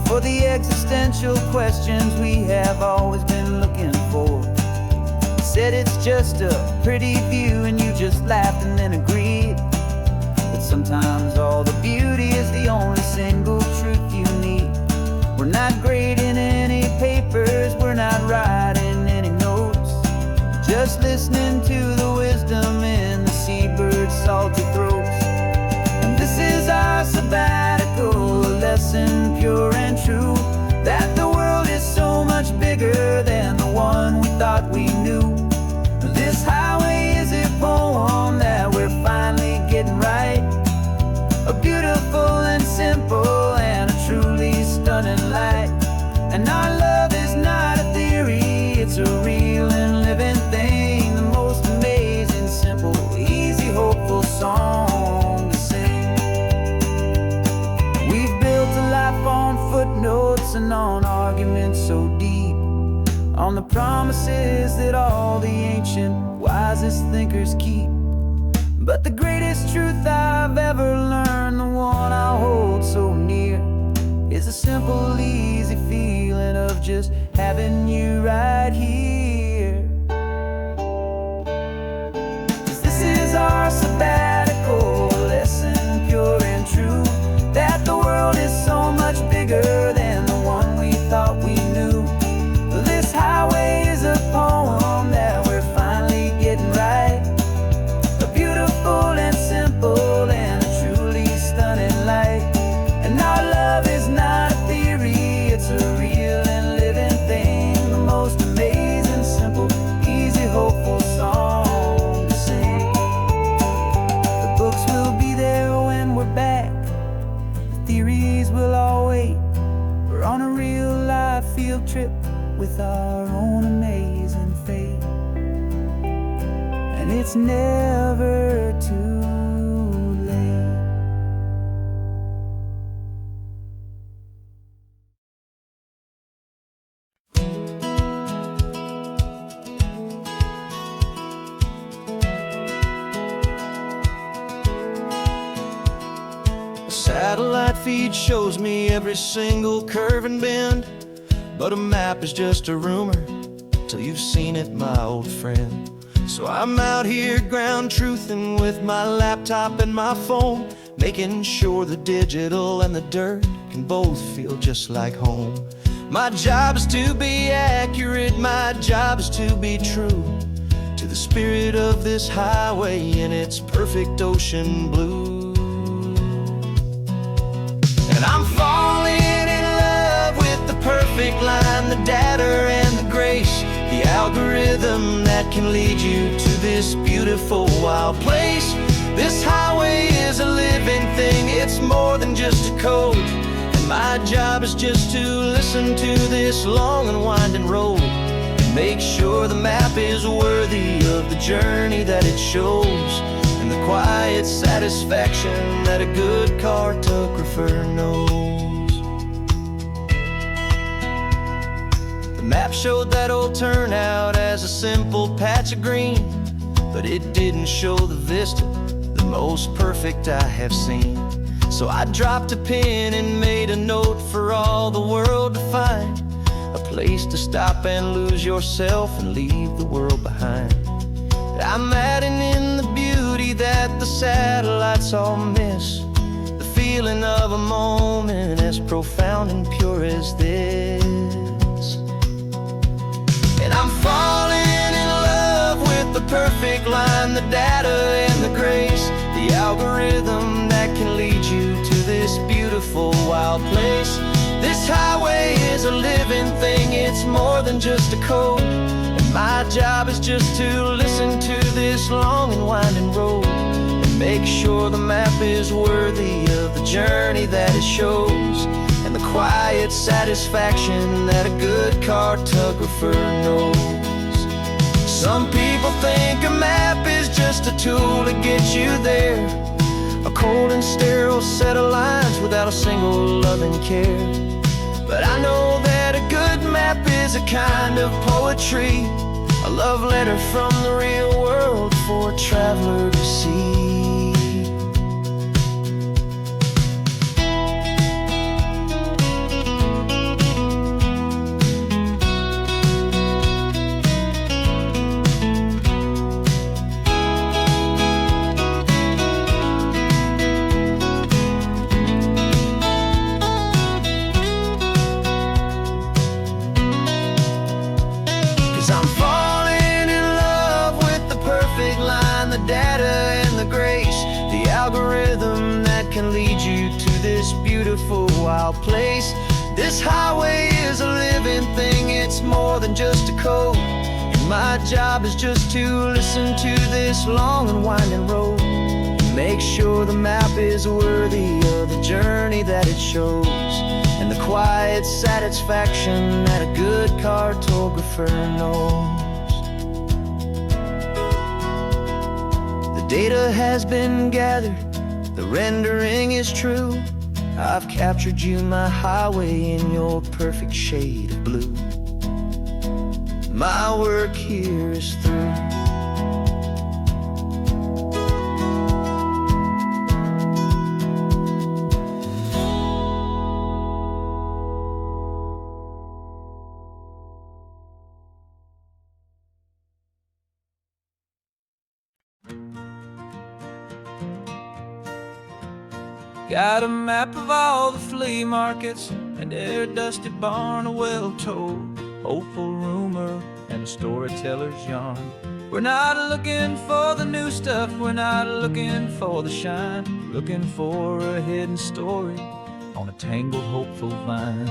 for the existential questions we have always been looking for. Said it's just a pretty view and you just laughed and then agreed. But sometimes all the beauty is the only single truth you need. We're not grading any papers, we're not writing any notes, just listening to the wisdom in the seabird's salty throats. And this is our sabbatical lesson, pure and true, that the world is so much bigger than the one we thought we knew. This highway is a poem that we're finally getting right, a beautiful and simple and a truly stunning light. And our love is not a theory, it's a real and living thing, the most amazing, simple, easy, hopeful song to sing. We've built a life on footnotes and on arguments so deep, on the promises that all the ancient, wisest thinkers keep. But the greatest truth I've ever learned, the one I hold so near, is a simple, easy feeling of just having you right here. 'Cause this is our sabbatical lesson, pure and true, that the world is so much bigger than the one we thought we knew. This highway is a poem that we're finally getting right, a beautiful and simple and a truly stunning light. And our love is not a theory, it's a real and living thing, the most amazing, We're on a real life field trip with our own amazing fate, and it's never too late. A satellite feed shows me every single curve and bend, but a map is just a rumor till you've seen it, my old friend. So I'm out here ground truthing with my laptop and my phone, making sure the digital and the dirt can both feel just like home. My job is to be accurate, my job is to be true to the spirit of this highway in its perfect ocean blue. And I'm falling in love with the perfect line, the data and the grace, the algorithm that can lead you to this beautiful wild place. This highway is a living thing, it's more than just a code, and my job is just to listen to this long and winding road and make sure the map is worthy of the journey that it shows, and the quiet satisfaction that a good cartographer knows. The map showed that old turnout as a simple patch of green, but it didn't show the vista, the most perfect I have seen. So I dropped a pin and made a note for all the world to find, a place to stop and lose yourself and leave the world behind. I'm adding in the beauty that the satellites all miss, the feeling of a moment as profound and pure as this. And I'm falling in love with the perfect line, the data and the grace, the algorithm that can lead you to this beautiful wild place. This highway is a living thing, it's more than just a code, and my job is just to listen to this long and winding road and make sure the map is worthy of the journey that it shows, and the quiet satisfaction that a good cartographer knows. Some people think a map is just a tool to get you there, a cold and sterile set of lines without a single loving care. But I know that a good map is a kind of poetry, a love letter from the real world for a traveler to see. 'Cause I'm falling in love with the perfect line, the data and the grace, the algorithm that can lead you to this beautiful wild place. This highway is a living thing, it's more than just a code, and my job is just to listen to this long and winding road and make sure the map is worthy of the journey that it shows, and the quiet satisfaction that a good cartographer knows. The data has been gathered, the rendering is true. I've captured you, my highway, in your perfect shade of blue. My work here is through. Got a map of all the flea markets and their dusty barn, a well-told, hopeful rumor, and a storyteller's yarn. We're not looking for the new stuff, we're not looking for the shine, looking for a hidden story on a tangled, hopeful vine.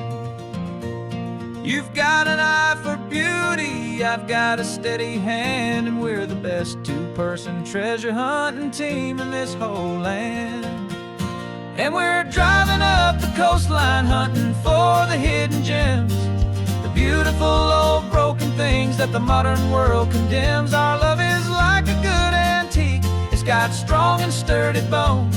You've got an eye for beauty, I've got a steady hand, and we're the best two-person treasure hunting team in this whole land. And we're driving up up the coastline hunting for the hidden gems, the beautiful old broken things that the modern world condemns. Our love is like a good antique, it's got strong and sturdy bones,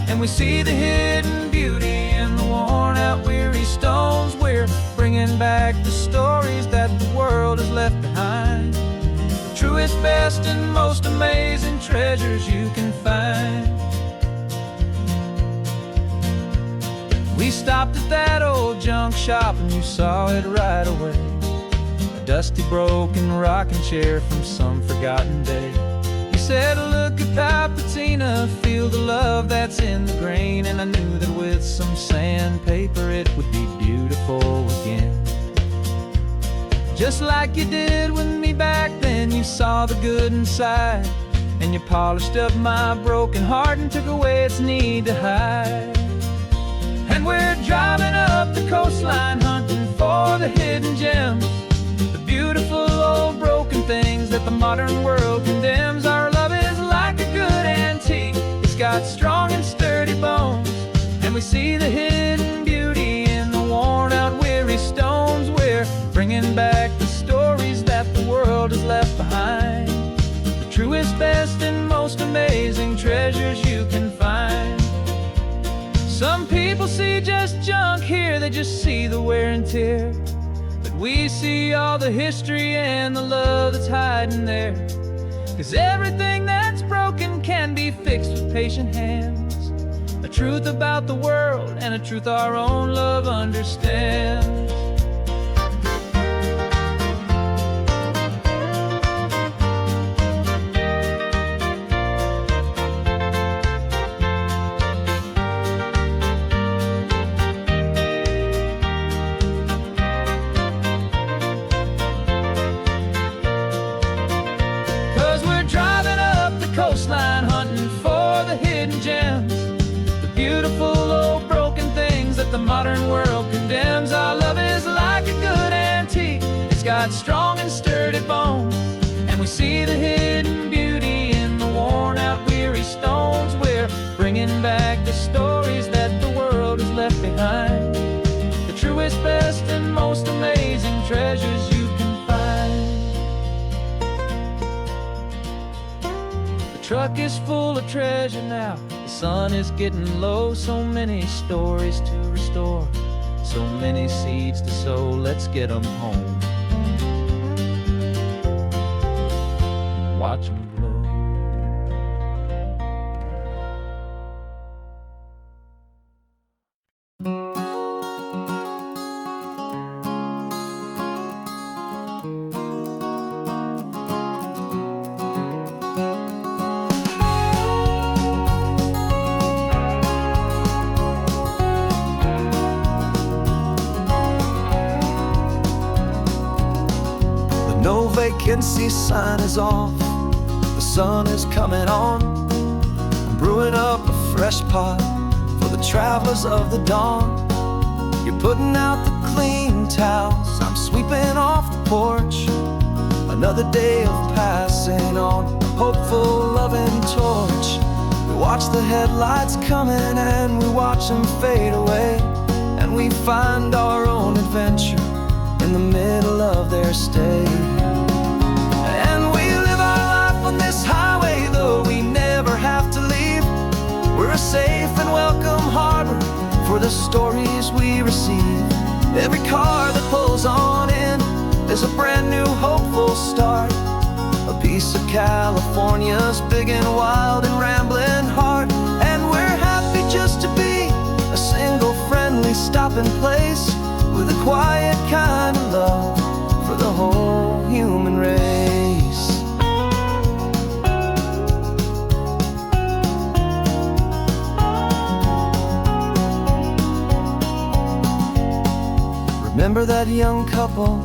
and we see the hidden beauty in the worn out weary stones. We're bringing back the stories that the world has left behind, the truest, best, and most amazing treasures you can find. We stopped at that old junk shop and you saw it right away, a dusty broken rocking chair from some forgotten day. You said, look at that patina, feel the love that's in the grain, and I knew that with some sandpaper it would be beautiful again. Just like you did with me back then, you saw the good inside, and you polished up my broken heart and took away its need to hide. And we're driving up the coastline hunting for the hidden gems, the beautiful old broken things that the modern world condemns. Our love is like a good antique, it's got strong and sturdy bones, and we see the hidden beauty in the worn out weary stones. We're bringing back the stories that the world has left behind, the truest, best, and most amazing treasures you can find. Some people see just junk here, they just see the wear and tear, but we see all the history and the love that's hiding there. 'Cause everything that's broken can be fixed with patient hands, a truth about the world and a truth our own love understands. 'Cause we're driving up the coastline hunting for the hidden gems, the beautiful old broken things that the modern world condemns. Our love is like a good antique, it's got strong and sturdy bones, and we see the hidden beauty in the worn out weary stones. We're bringing back the stories that the world has left behind, the truest, best, and most amazing treasures you can find. The truck is full of treasure now, the sun is getting low. So many stories to restore, so many seeds to sow. Let's get them home, watch them blow. No vacancy sign is off, the sun is coming on. I'm brewing up a fresh pot for the travelers of the dawn. You're putting out the clean towels, I'm sweeping off the porch. Another day of passing on a hopeful, loving torch. We watch the headlights coming and we watch them fade away, and we find our own adventure in the middle of their stay. And we live our life on this highway, though we never have to leave. We're a safe and welcome harbor for the stories we receive. Every car that pulls on in is a brand new hopeful start, a piece of California's big and wild and rambling heart. And we're happy just to be a single friendly stopping place, with a quiet kind of love for the whole human race. Remember that young couple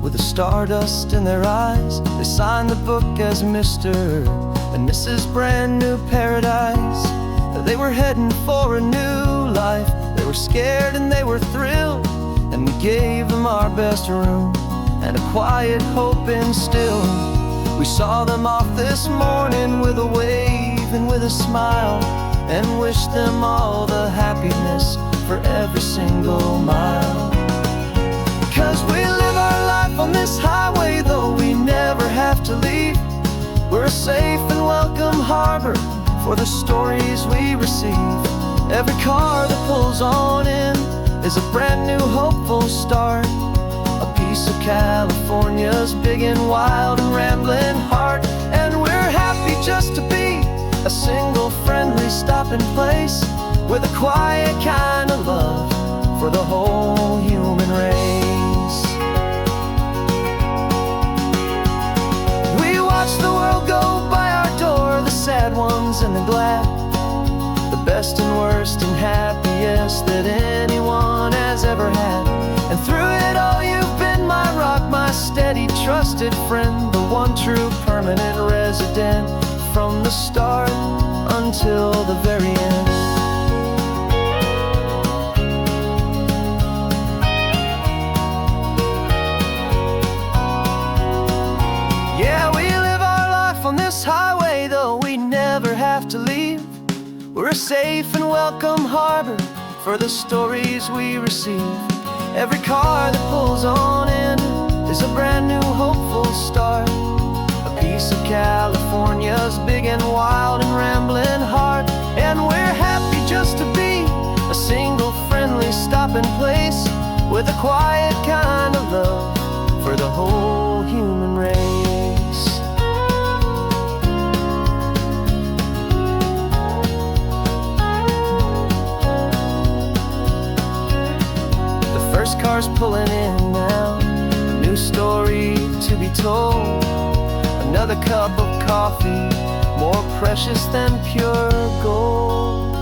with the stardust in their eyes? They signed the book as Mr. and Mrs. Brand New Paradise. They were heading for a new life, they were scared and they were thrilled, and we gave them our best room and a quiet hope instilled. We saw them off this morning with a wave and with a smile, and wished them all the happiness for every single mile. 'Cause we live our life on this highway, though we never have to leave. We're a safe and welcome harbor for the stories we receive. Every car that pulls on in is a brand new hopeful start, a piece of California's big and wild and rambling heart. And we're happy just to be a single friendly stopping place with a quiet kind of love for the whole human race. We watch the world go by our door, the sad ones and the glad, the best and worst and happiest that anyone has ever had. And through it all you've been my rock, my steady trusted friend, the one true permanent resident from the start until the very end. Yeah, we live our life on this highway, though we never have to leave. We're a safe and welcome harbor for the stories we receive. Every car that pulls on in is a brand new hopeful start, a piece of California's big and wild and rambling heart. And we're happy just to be a single friendly stopping place with a quiet kind of love for the whole human race. The first car's pulling in now, a new story to be told. Another cup of coffee, more precious than pure gold.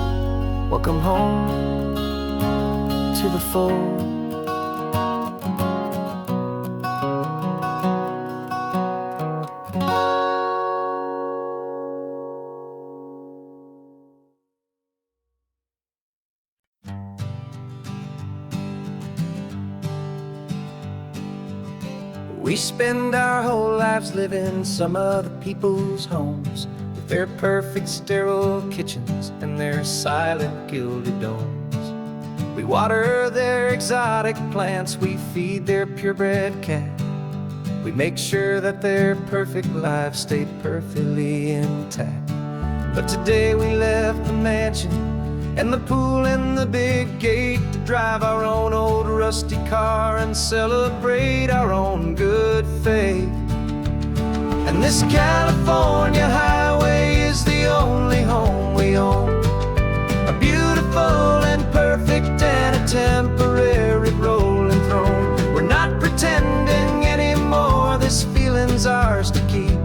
Welcome home to the fold. We spend our whole lives living some other people's homes, with their perfect sterile kitchens and their silent gilded domes. We water their exotic plants, we feed their purebred cat. We make sure that their perfect lives stay perfectly intact. But today we left the mansion and the pool and the big gate to drive our own old rusty car and celebrate our own good faith. And this California highway is the only home we own, a beautiful and perfect and a temporary rolling throne. We're not pretending anymore, this feeling's ours to keep,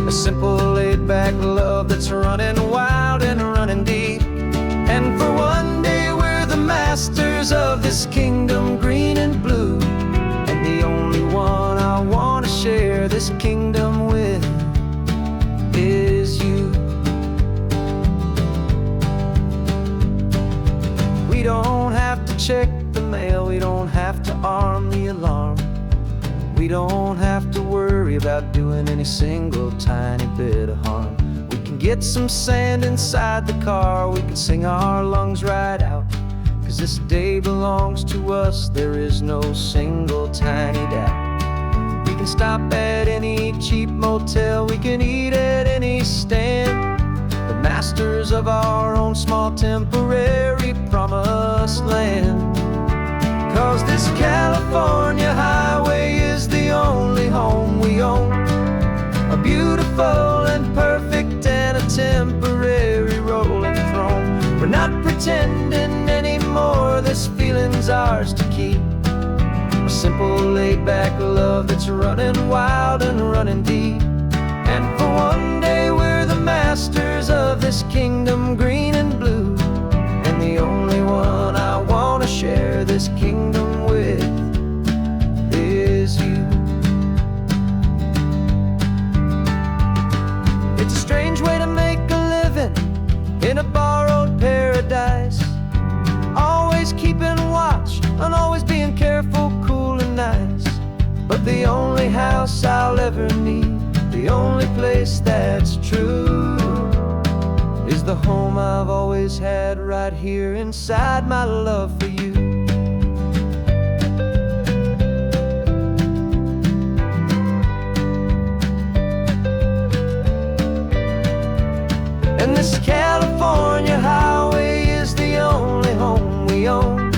a simple laid-back love that's running wild and running deep. And for one day we're the masters of this kingdom green and blue, and the only one I want to share this kingdom with is you. We don't have to check the mail, we don't have to arm the alarm, we don't have to worry about doing any single tiny bit of harm. Get some sand inside the car, we can sing our lungs right out, 'cause this day belongs to us, there is no single tiny doubt. We can stop at any cheap motel, we can eat at any stand, the masters of our own small temporary promised land. 'Cause this California highway is the only home we own, a beautiful and perfect and a temporary rolling throne. We're not pretending anymore, this feeling's ours to keep, a simple laid-back love that's running wild and running deep. And for one day we're the masters of this kingdom green and blue, and the only one I want to share this kingdom with is you. It's a strange way to make a living in a borrowed paradise, always keeping watch and always being careful, cool and nice. But the only house I'll ever need, the only place that's true, is the the home I've always had right here inside my love for you. And this California highway is the only home we own,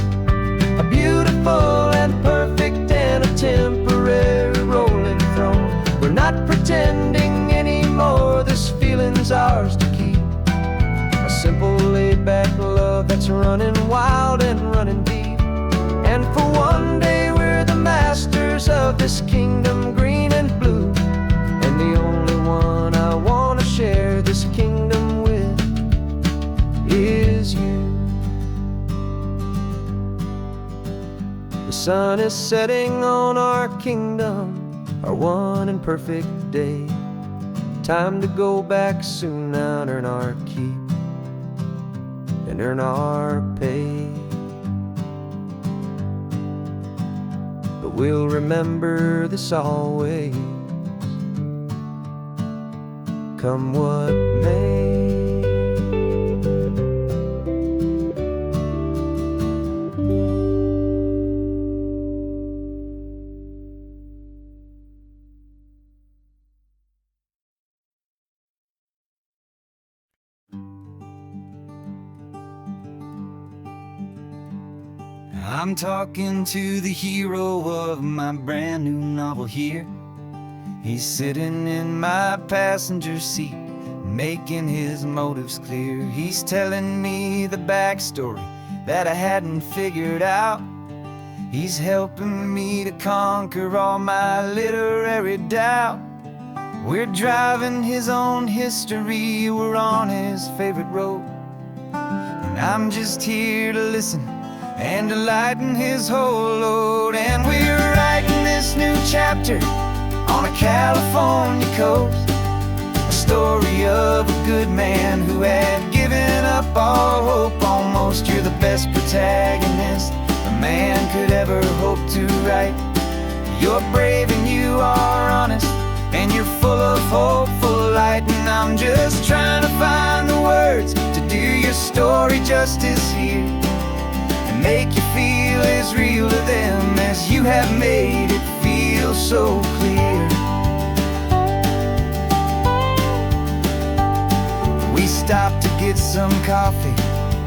a beautiful and perfect and a temporary rolling throne. We're not pretending anymore, this feeling's ours to keep. A simple laid-back love that's running wild and running deep. And for one day we're the masters of this kingdom green and blue, and the only one I want to share this kingdom with is you. The sun is setting on our kingdom, our one and perfect day. Time to go back soon now and earn our keep and earn our pay. But we'll remember this always, come what may. I'm talking to the hero of my brand new novel here. He's sitting in my passenger seat, making his motives clear. He's telling me the backstory that I hadn't figured out. He's helping me to conquer all my literary doubt. We're driving his own history, we're on his favorite road, and I'm just here to listen and to lighten his whole load. And we're writing this new chapter on a California coast, a story of a good man who had given up all hope almost. You're the best protagonist a man could ever hope to write. You're brave and you are honest, and you're full of hopeful light. And I'm just trying to find the words to do your story justice here, make you feel as real to them as you have made it feel so clear. We stopped to get some coffee,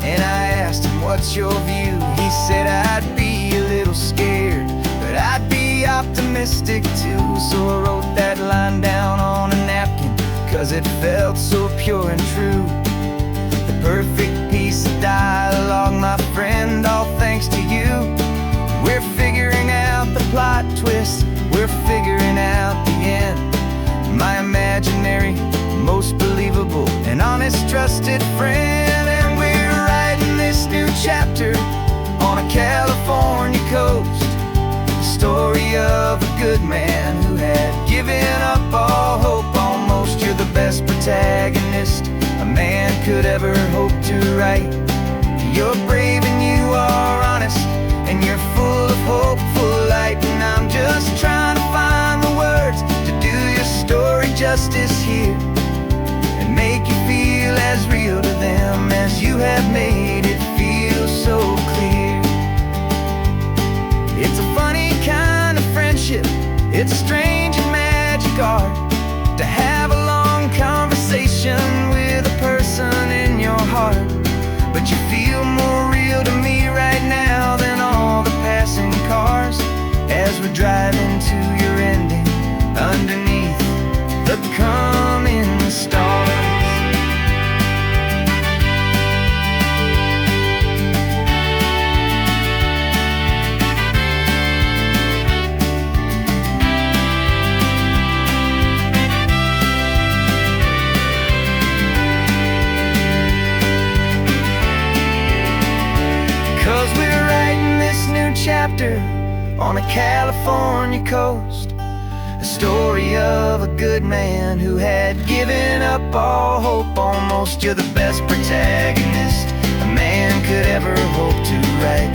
and I asked him, what's your view? He said, I'd be a little scared, but I'd be optimistic too. So I wrote that line down on a napkin, 'cause it felt so pure and true. The perfect piece of dialogue, my friend, all thanks to you. We're figuring out the plot twist, we're figuring out the end. My imaginary, most believable and honest trusted friend. And we're writing this new chapter on a California coast, the story of a good man who had given up all hope almost. You're the best protagonist a man could ever hope to write. You're brave and you are honest, and you're full of hopeful light. And I'm just trying to find the words to do your story justice here, and make you feel as real to them as you have made it feel so clear. It's a funny kind of friendship, it's a strange and magic art to have a long conversation with a person in your heart. But you feel more real to me right now than all the passing cars, as we're driving to your ending underneath the coming stars. Chapter on a California coast, a story of a good man who had given up all hope almost. You're the best protagonist a man could ever hope to write.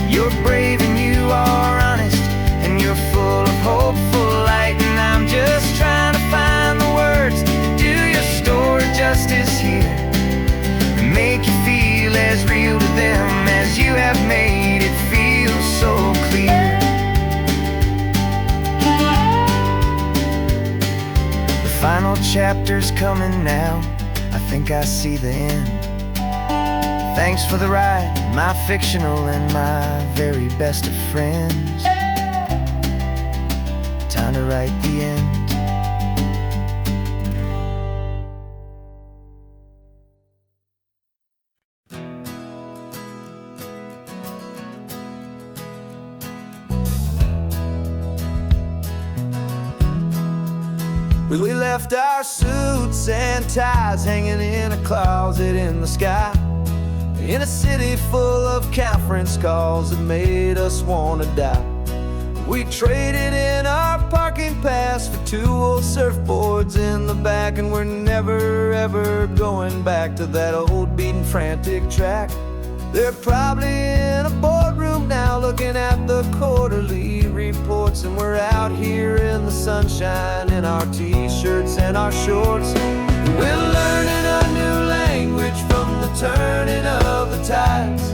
You're brave and you are honest, and you're full of hopeful light. And I'm just trying to find the words to do your story justice here, chapter's coming now, I think I see the end. Thanks for the ride, my fictional and my very best of friends. Time to write the end. We left our suits and ties hanging in a closet in the sky, in a city full of conference calls that made us wanna die. We traded in our parking pass for 2 old surfboards in the back, and we're never ever going back to that old beaten frantic track. They're probably in a boardroom now looking at the quarterly reports, and we're out here in the sunshine in our t-shirts and our shorts. We're learning a new language from the turning of the tides,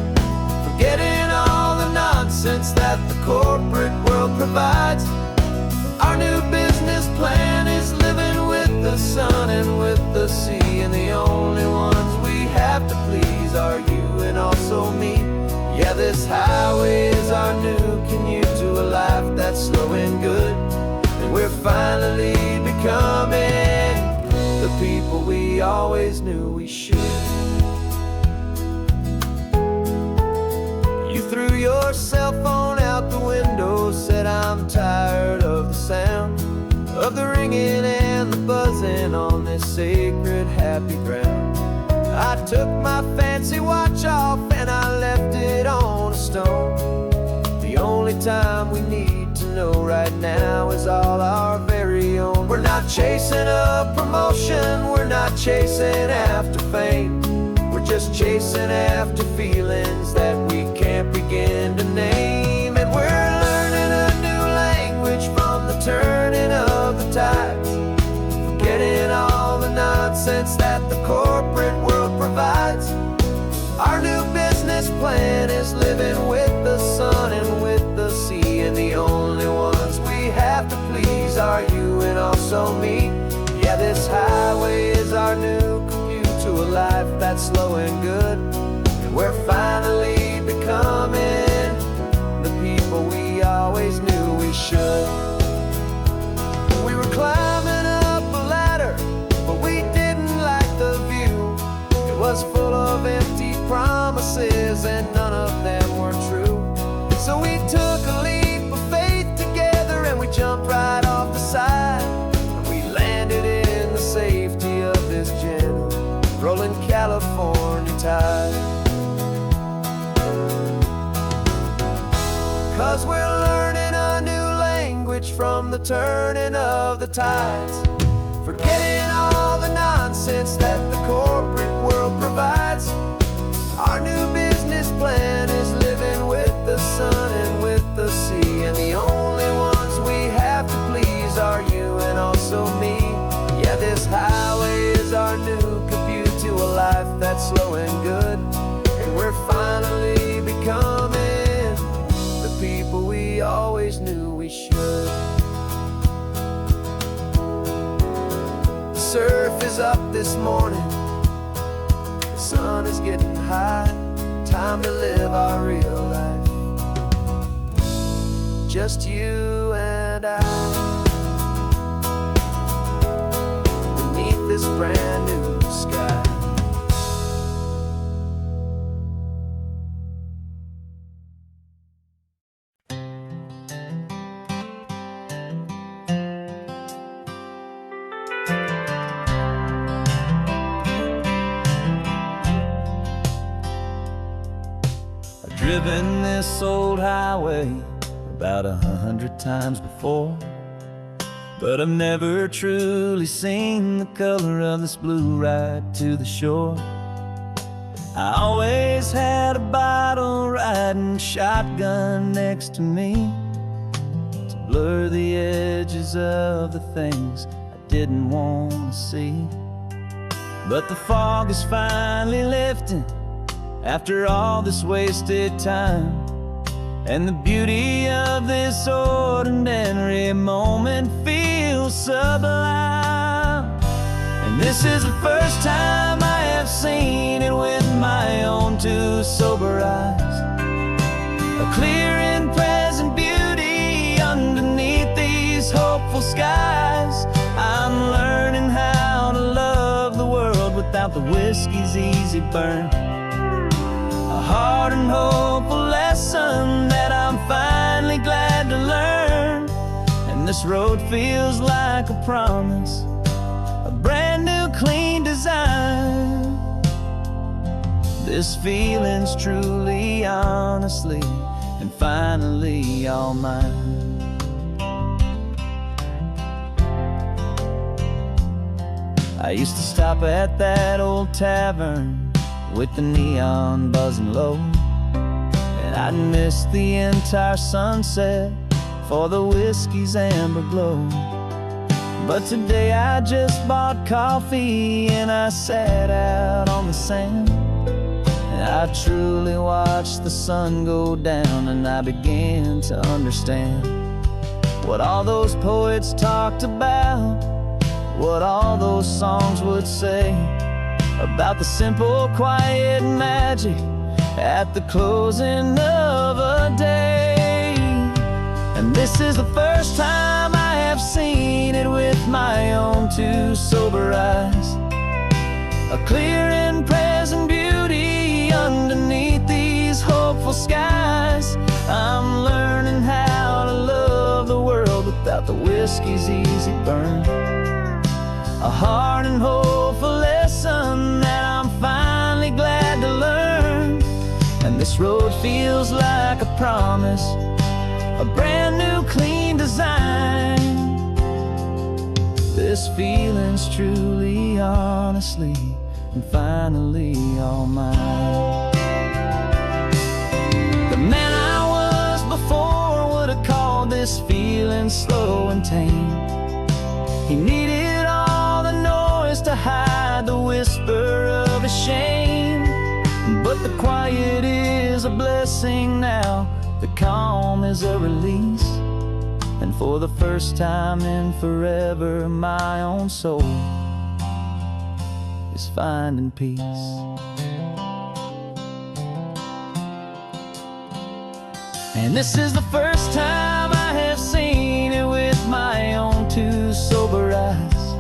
forgetting all the nonsense that the corporate world provides. Our new business plan is living with the sun and with the sea, and the only ones we have to please are you and also me. Yeah, this highway is our new commute to a life that's slow and good, and we're finally becoming the people we always knew we should. You threw your cell phone out the window, said I'm tired of the sound of the ringing and the buzzing on this sacred happy ground. I took my fancy watch off and I left it on a stone. The only time we need to know right now is all our very own. We're not chasing a promotion, we're not chasing after fame, we're just chasing after feelings that we can't begin to name. And we're learning a new language from the turning of the tides, forgetting all the nonsense that the corporate world provides. Our new business plan is living with the sun and with the sea, and the only ones we have to please are you and also me. Yeah, this highway is our new commute to a life that's slow and good, and we're finally becoming the people we always knew we should. We were climbing up a ladder, but we didn't like the view. It was full of empty promises and none of them were true. So we took a leap of faith together and we jumped right off the side, and we landed in the safety of this gentle rolling California tide. 'Cause we're learning a new language from the turning of the tides, forgetting all the nonsense that the corporate world provides. Our new business plan is living with the sun and with the sea, and the only ones we have to please are you and also me. Yeah, this highway is our new commute to a life that's slow and good, and we're finally becoming the people we always knew we should. The surf is up this morning, the sun is getting high, time to live our real life, just you and I, beneath this brand new sky. Driven this old highway about 100 times before, but I've never truly seen the color of this blue right to the shore. I always had a bottle riding shotgun next to me to blur the edges of the things I didn't want to see. But the fog is finally lifting after all this wasted time, and the beauty of this ordinary moment feels sublime. This is the first time I have seen it with my own two sober eyes. A clear and present beauty underneath these hopeful skies. I'm learning how to love the world without the whiskey's easy burn. A hard and hopeful lesson that I'm finally glad to learn. And this road feels like a promise, a brand new clean design. This feeling's truly, honestly, and finally all mine. I used to stop at that old tavern with the neon buzzing low, and I'd miss the entire sunset for the whiskey's amber glow. But today I just bought coffee and I sat out on the sand, and I truly watched the sun go down, and I began to understand what all those poets talked about, what all those songs would say about the simple, quiet magic at the closing of a day. And this is the first time I have seen it with my own two sober eyes. A clear and present beauty underneath these hopeful skies. I'm learning how to love the world without the whiskey's easy burn. A hard and hopeful lesson that I'm finally glad to learn. And this road feels like a promise, a brand new clean design. This feeling's truly, honestly, and finally all mine. The man I was before would have called this feeling slow and tame. He needed all the noise to hide the whisper of his shame. But the quiet is a blessing now, the calm is a release. And for the first time in forever, my own soul is finding peace. And this is the first time I have seen it with my own two sober eyes.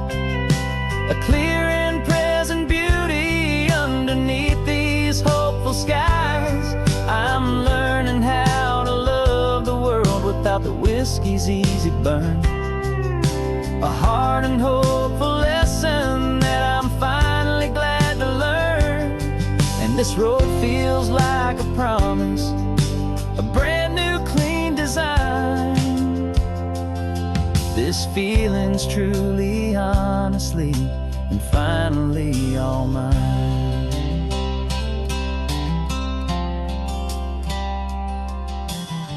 A clear and present beauty underneath these hopeful skies. I'm learning how to love the world without the whiskey's easy burn. A hard and hopeful lesson that I'm finally glad to learn. And this road feels like a promise, a brand new clean design. This feeling's truly, honestly, and finally all mine.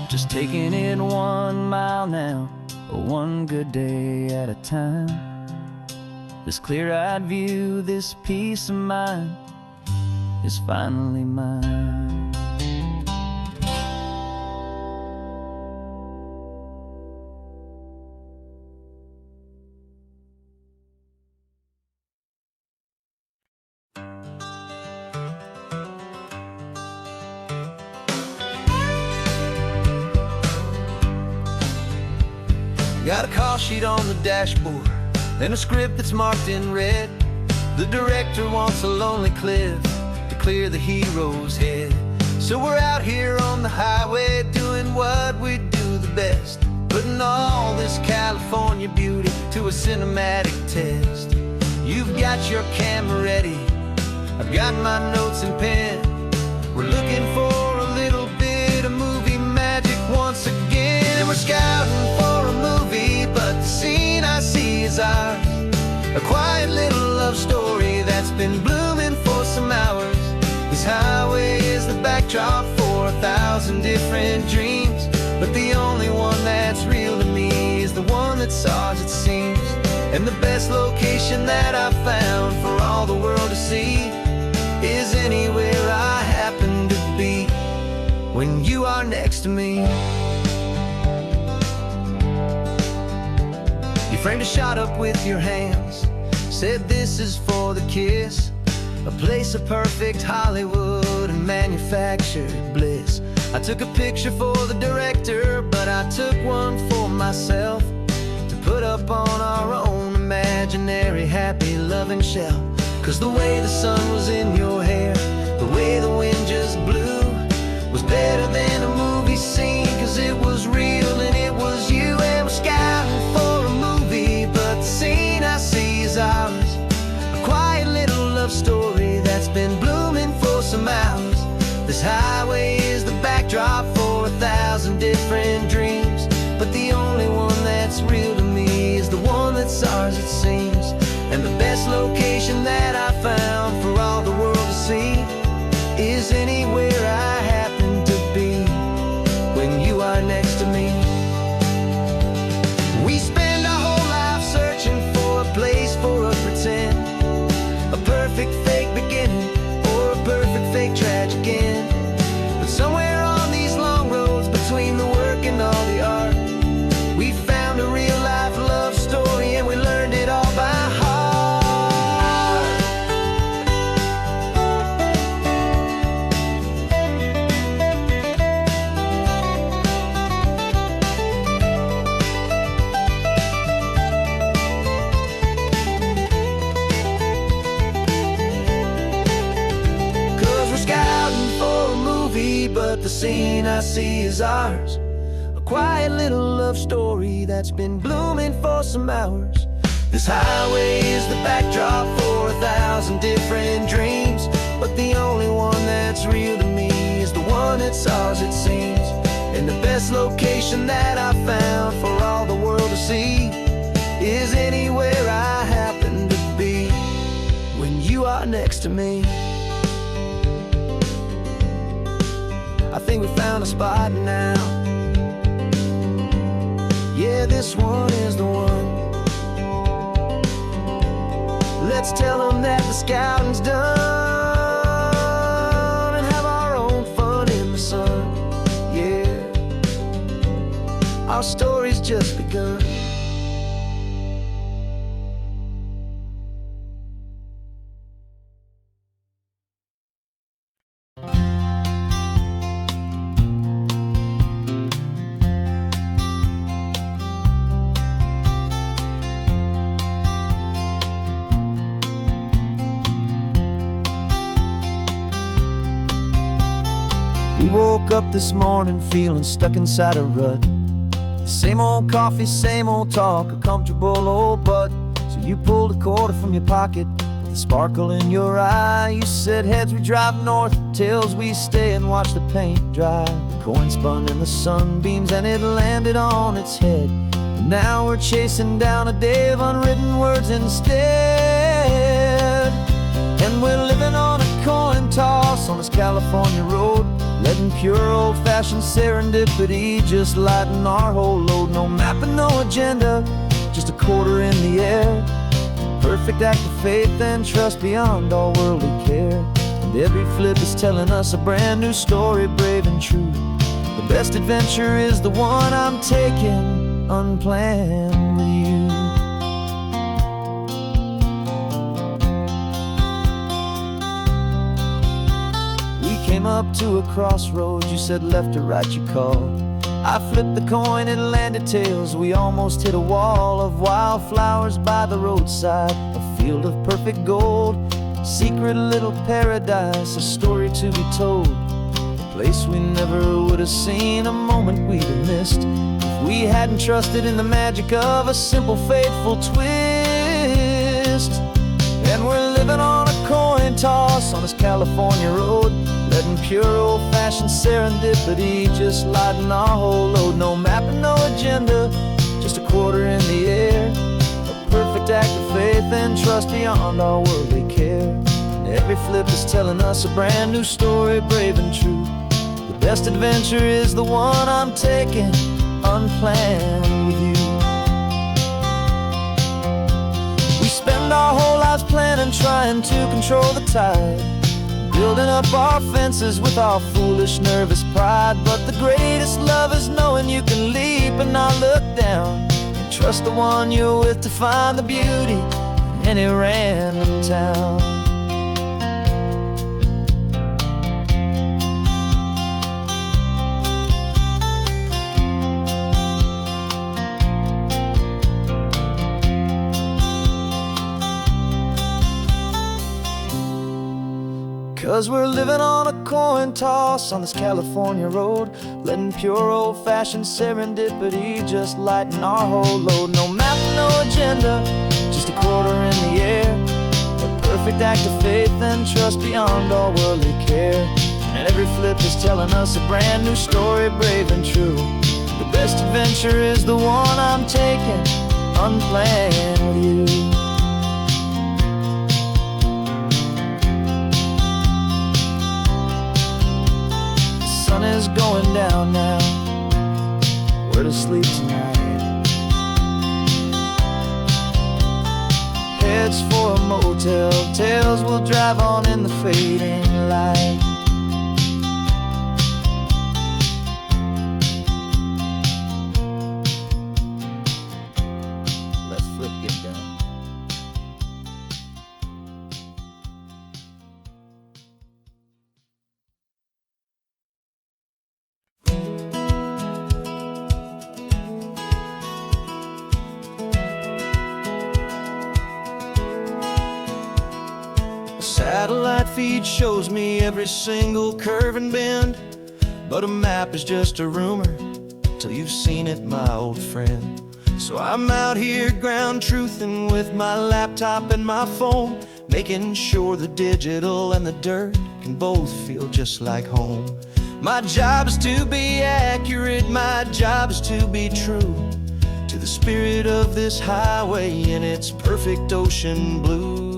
Just taking it 1 mile now, one good day at a time. This clear-eyed view, this peace of mind is finally mine. Got a call sheet on the dashboard and a script that's marked in red. The director wants a lonely cliff to clear the hero's head. So we're out here on the highway doing what we do the best, putting all this California beauty to a cinematic test. You've got your camera ready, I've got my notes and pen. We're looking for a little bit of movie magic once again. And we're scouting for a movie, but the scene I see is ours. A quiet little love story that's been blooming for some hours. This highway is the backdrop for 1,000 different dreams, but the only one that's real to me is the one that's ours, it seems. And the best location that I've found for all the world to see is anywhere I happen to be when you are next to me. You framed a shot up with your hands, said this is for the kiss, a place of perfect Hollywood and manufactured bliss. I took a picture for the director, but I took one for myself to put up on our own imaginary happy loving shelf. 'Cause the way the sun was in your hair, the way the wind just blew, was better than a movie scene. 'Cause it was real and it was you, and we're scouting for a movie, but the scene I see is ours. A quiet little love story that's been blooming for some hours. This highway is the backdrop for 1,000 different dreams, but the only one that's real to me is the one that's ours, it seems. And the best location that I found for all the world to see is anywhere I happen to be when you are next to me. We spend our whole life searching for a place for a pretend, a perfect fake beginning or a perfect fake tragic end. But somewhere on these long roads between the work and all the art, we found a real life love story, and we learned it all by heart. 'Cause we're scouting for a movie, but the scene I see is ours. A quiet little love story that's been blooming for some hours. This highway is the backdrop for 1,000 different dreams, but the only one that's real to me is the one that's ours, it seems. And the best location that I found for all the world to see is anywhere I happen to be when you are next to me. I think we found a spot now. Yeah, this one is the one. Let's tell them that the scouting's done and have our own fun in the sun. Yeah, our story's just begun. We woke up this morning feeling stuck inside a rut. Same old coffee, same old talk, a comfortable old butt. So you pulled a quarter from your pocket with a sparkle in your eye. You said heads we drive north, tails we stay and watch the paint dry. The coin spun in the sunbeams and it landed on its head. And now we're chasing down a day of unwritten words instead. And we're living on a coin toss on this California road, letting pure old-fashioned serendipity just lighten our whole load. No map and no agenda, just a quarter in the air. Perfect act of faith and trust beyond all worldly care. And every flip is telling us a brand new story, brave and true. The best adventure is the one I'm taking unplanned with you. Came up to a crossroads, you said left or right, you called. I flipped the coin, it landed tails. We almost hit a wall of wildflowers by the roadside, a field of perfect gold, secret little paradise, a story to be told. A place we never would have seen, a moment we'd have missed if we hadn't trusted in the magic of a simple, faithful twist. And we're living on a coin toss on this California road, letting pure old-fashioned serendipity just lighten our whole load. No map and no agenda, just a quarter in the air. A perfect act of faith and trust beyond all worldly care. And every flip is telling us a brand new story, brave and true. The best adventure is the one I'm taking unplanned with you. We spend our whole lives planning, trying to control the tide, building up our fences with our foolish, nervous pride. But the greatest love is knowing you can leap and not look down, and trust the one you're with to find the beauty in any random town. 'Cause we're living on a coin toss on this California road, letting pure old-fashioned serendipity just lighten our whole load. No map, no agenda, just a quarter in the air, a perfect act of faith and trust beyond all worldly care. And every flip is telling us a brand new story, brave and true. The best adventure is the one I'm taking, unplanned with you. Is going down now, where to sleep tonight? Heads for a motel, tails will drive on in the fading light. Let's flip get down. Satellite feed shows me every single curve and bend, but a map is just a rumor till you've seen it, my old friend. So I'm out here ground truthing with my laptop and my phone, making sure the digital and the dirt can both feel just like home. My job is to be accurate, my job is to be true to the spirit of this highway in its perfect ocean blue.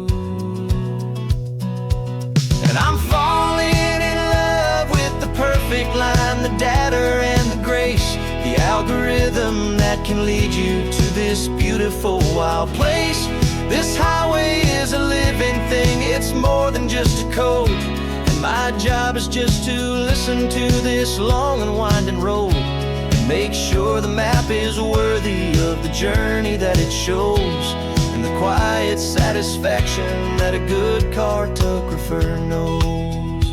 And I'm falling in love with the perfect line, the data and the grace, the algorithm that can lead you to this beautiful wild place. This highway is a living thing, it's more than just a code. And my job is just to listen to this long and winding road and make sure the map is worthy of the journey that it shows, and the quiet satisfaction that a good cartographer knows.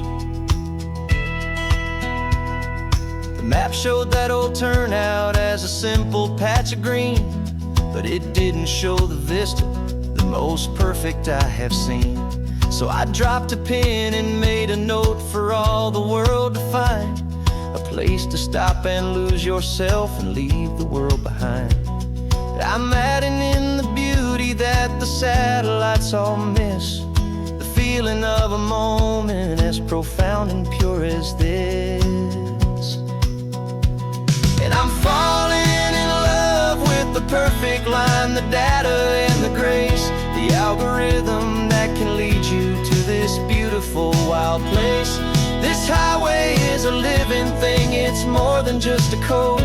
The map showed that old turnout as a simple patch of green, but it didn't show the vista, the most perfect I have seen. So I dropped a pin and made a note for all the world to find, a place to stop and lose yourself and leave the world behind. I'm adding in the beauty that the satellites all miss, the feeling of a moment as profound and pure as this. And I'm falling in love with the perfect line, the data and the grace, the algorithm that can lead you to this beautiful wild place. This highway is a living thing, it's more than just a code.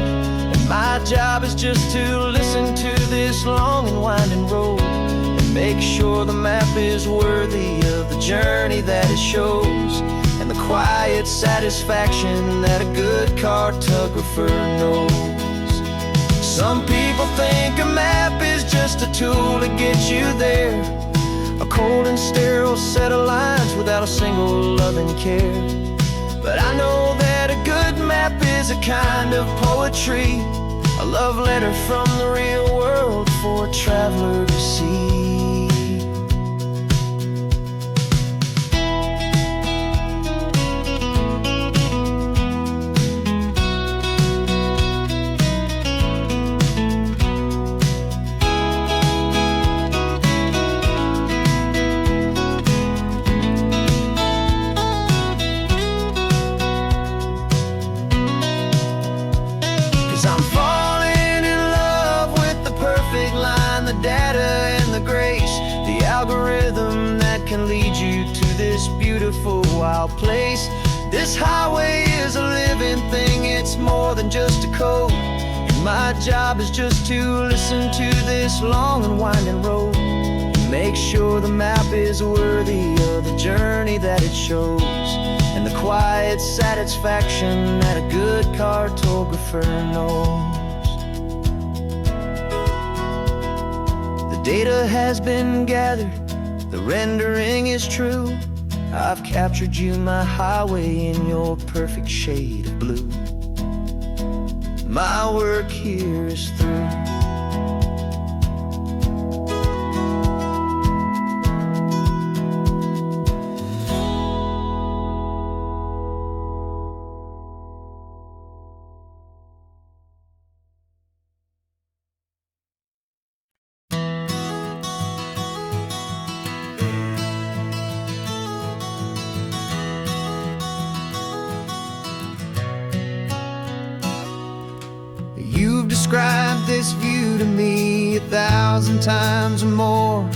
My job is just to listen to this long and winding road and make sure the map is worthy of the journey that it shows, and the quiet satisfaction that a good cartographer knows. Some people think a map is just a tool to get you there, a cold and sterile set of lines without a single loving care. But I know that a good map is a kind of poetry, a love letter from the real world for a traveler to see. 'Cause I'm falling in love with the perfect line, the data and the grace, the algorithm that can lead you to this beautiful wild place. This highway is a living thing, it's more than just a code. And my job is just to listen to this long and winding road and make sure the map is worthy of the journey that it shows, and the quiet satisfaction that a good cartographer knows. The data has been gathered, the rendering is true. I've captured you, my highway, in your perfect shade of blue. My work here is through. You've described this view to me 1,000 times or more.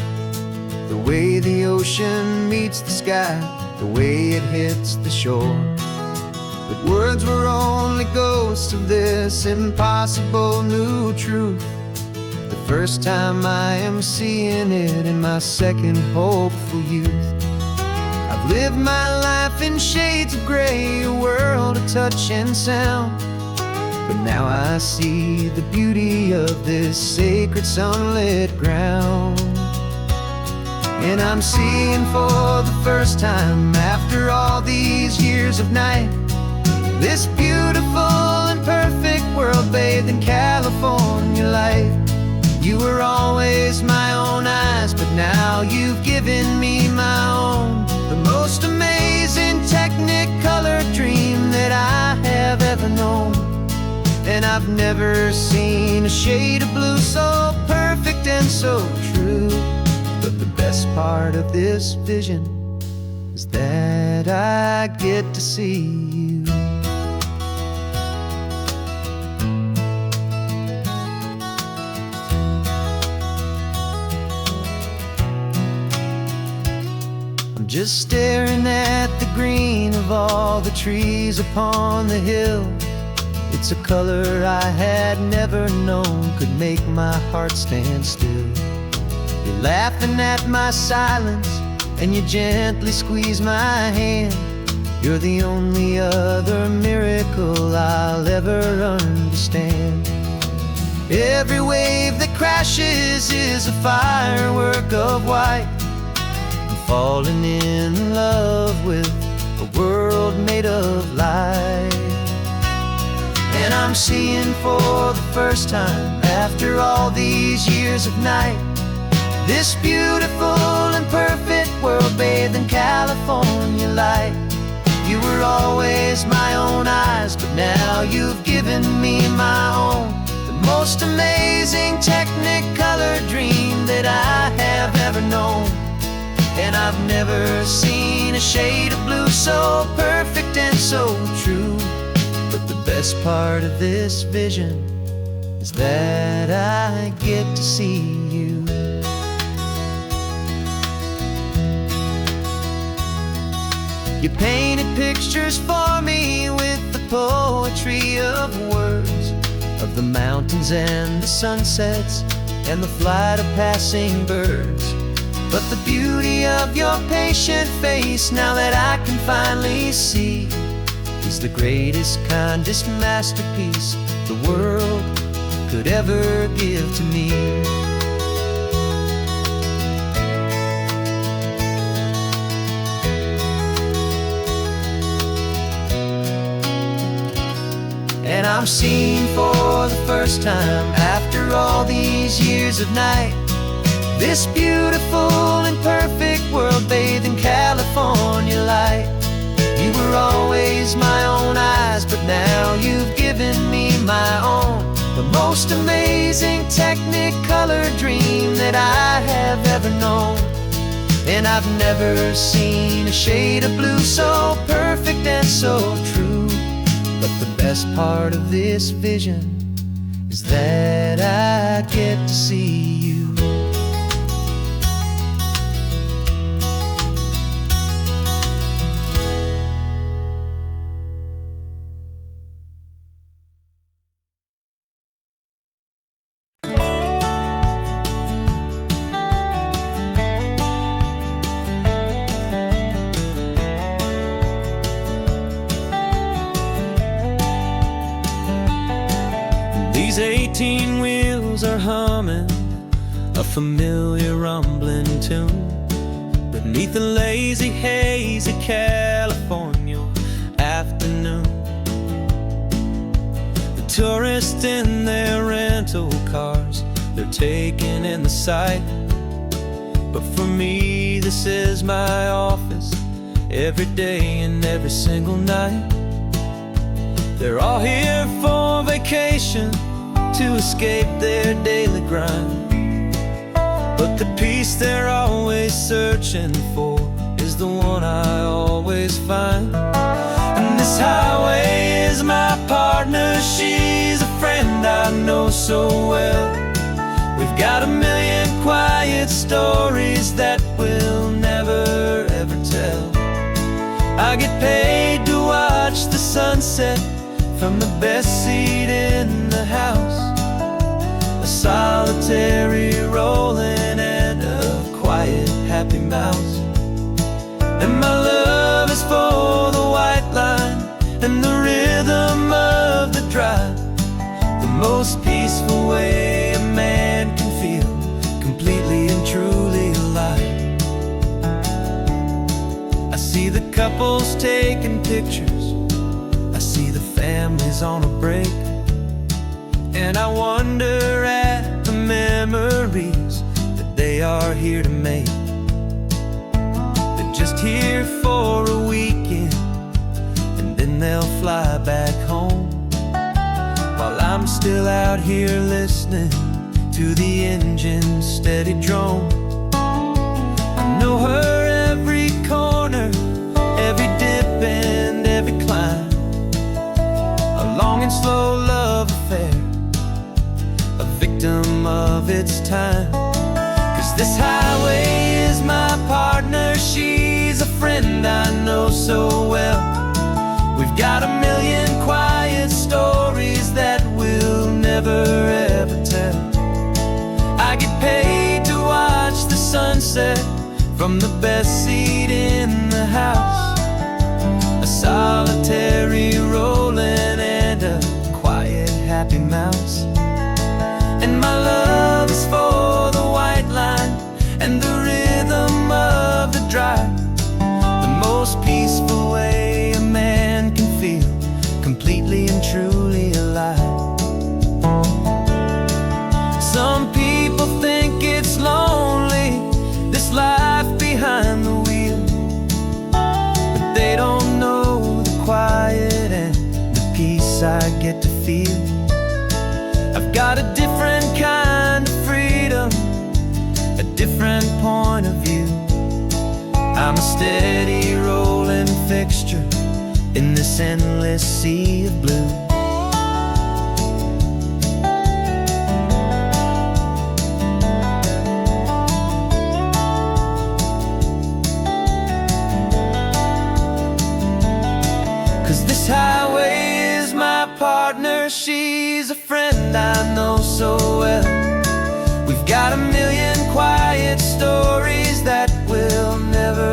The way the ocean meets the sky, the way it hits the shore. But words were only ghosts of this impossible new truth. The first time I am seeing it in my second hopeful youth. I've lived my life in shades of gray, a world of touch and sound. But now I see the beauty of this sacred sunlit ground. And I'm seeing for the first time, after all these years of night, this beautiful and perfect world bathed in California light. You were always my own eyes, but now you've given me my own. The most amazing technicolor dream that I have ever known. And I've never seen a shade of blue so perfect and so true. But the best part of this vision is that I get to see you. I'm just staring at the green of all the trees upon the hill. It's a color I had never known could make my heart stand still. You're laughing at my silence, and you gently squeeze my hand. You're the only other miracle I'll ever understand. Every wave that crashes is a firework of white. I'm falling in love with a world made of light. And I'm seeing for the first time, after all these years of night, this beautiful and perfect world bathed in California light. You were always my own eyes, but now you've given me my own. The most amazing technicolor dream that I have ever known. And I've never seen a shade of blue so perfect and so true. But the best part of this vision is that I get to see you. You painted pictures for me with the poetry of words, of the mountains and the sunsets and the flight of passing birds. But the beauty of your patient face, now that I can finally see, is the greatest, kindest masterpiece the world could ever give to me. And I'm seeing for the first time, after all these years of night, this beautiful and perfect world bathed in California light. You were always my own eyes, but now you've given me my own. The most amazing technicolor dream that I have ever known. And I've never seen a shade of blue so perfect and so true. But the best part of this vision is that I get to see you. These 18 wheels are humming, a familiar rumbling tune beneath the lazy haze of California afternoon. The tourists in their rental cars, they're taking in the sight. But for me, this is my office, every day and every single night. They're all here for vacation, to escape their daily grind. But the peace they're always searching for is the one I always find. And this highway is my partner, she's a friend I know so well. We've got a million quiet stories that we'll never ever tell. I get paid to watch the sunset from the best seat in the house. A solitary rolling and a quiet happy mouse. And my love is for the white line and the rhythm of the drive. The most peaceful way a man can feel completely and truly alive. I see the couples taking pictures, I see the families on a break, and I wonder at the memories that they are here to make. They're just here for a weekend, and then they'll fly back home, while I'm still out here listening to the engine's steady drone. I know her every corner, every dip and every climb. A long and slow love affair, a victim of its time. 'Cause this highway is my partner, she's a friend I know so well. We've got a million quiet stories that we'll never ever tell. I get paid to watch the sunset from the best seat in the house. A solitary rolling and a quiet happy mouse. And my love is for the white line and the rhythm of the drive. The most peaceful way a man can feel completely and truly alive. Some people think it's lonely, this life behind the wheel, but they don't know the quiet and the peace I get to feel. I've got a different kind of freedom, a different point of view. I'm a steady rolling fixture in this endless sea of blue. 'Cause this highway is my partner, she's a friend I know so well. We've got a million quiet stories that we'll never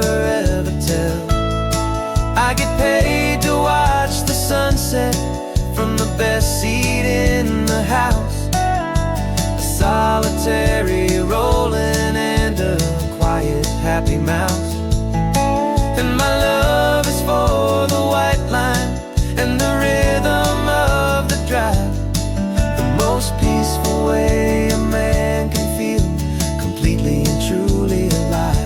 ever tell. I get paid to watch the sunset from the best seat in the house. A solitary rolling and a quiet happy mouse. And my love is for the white line and the rhythm of the drive. The most peaceful way a man can feel completely and truly alive.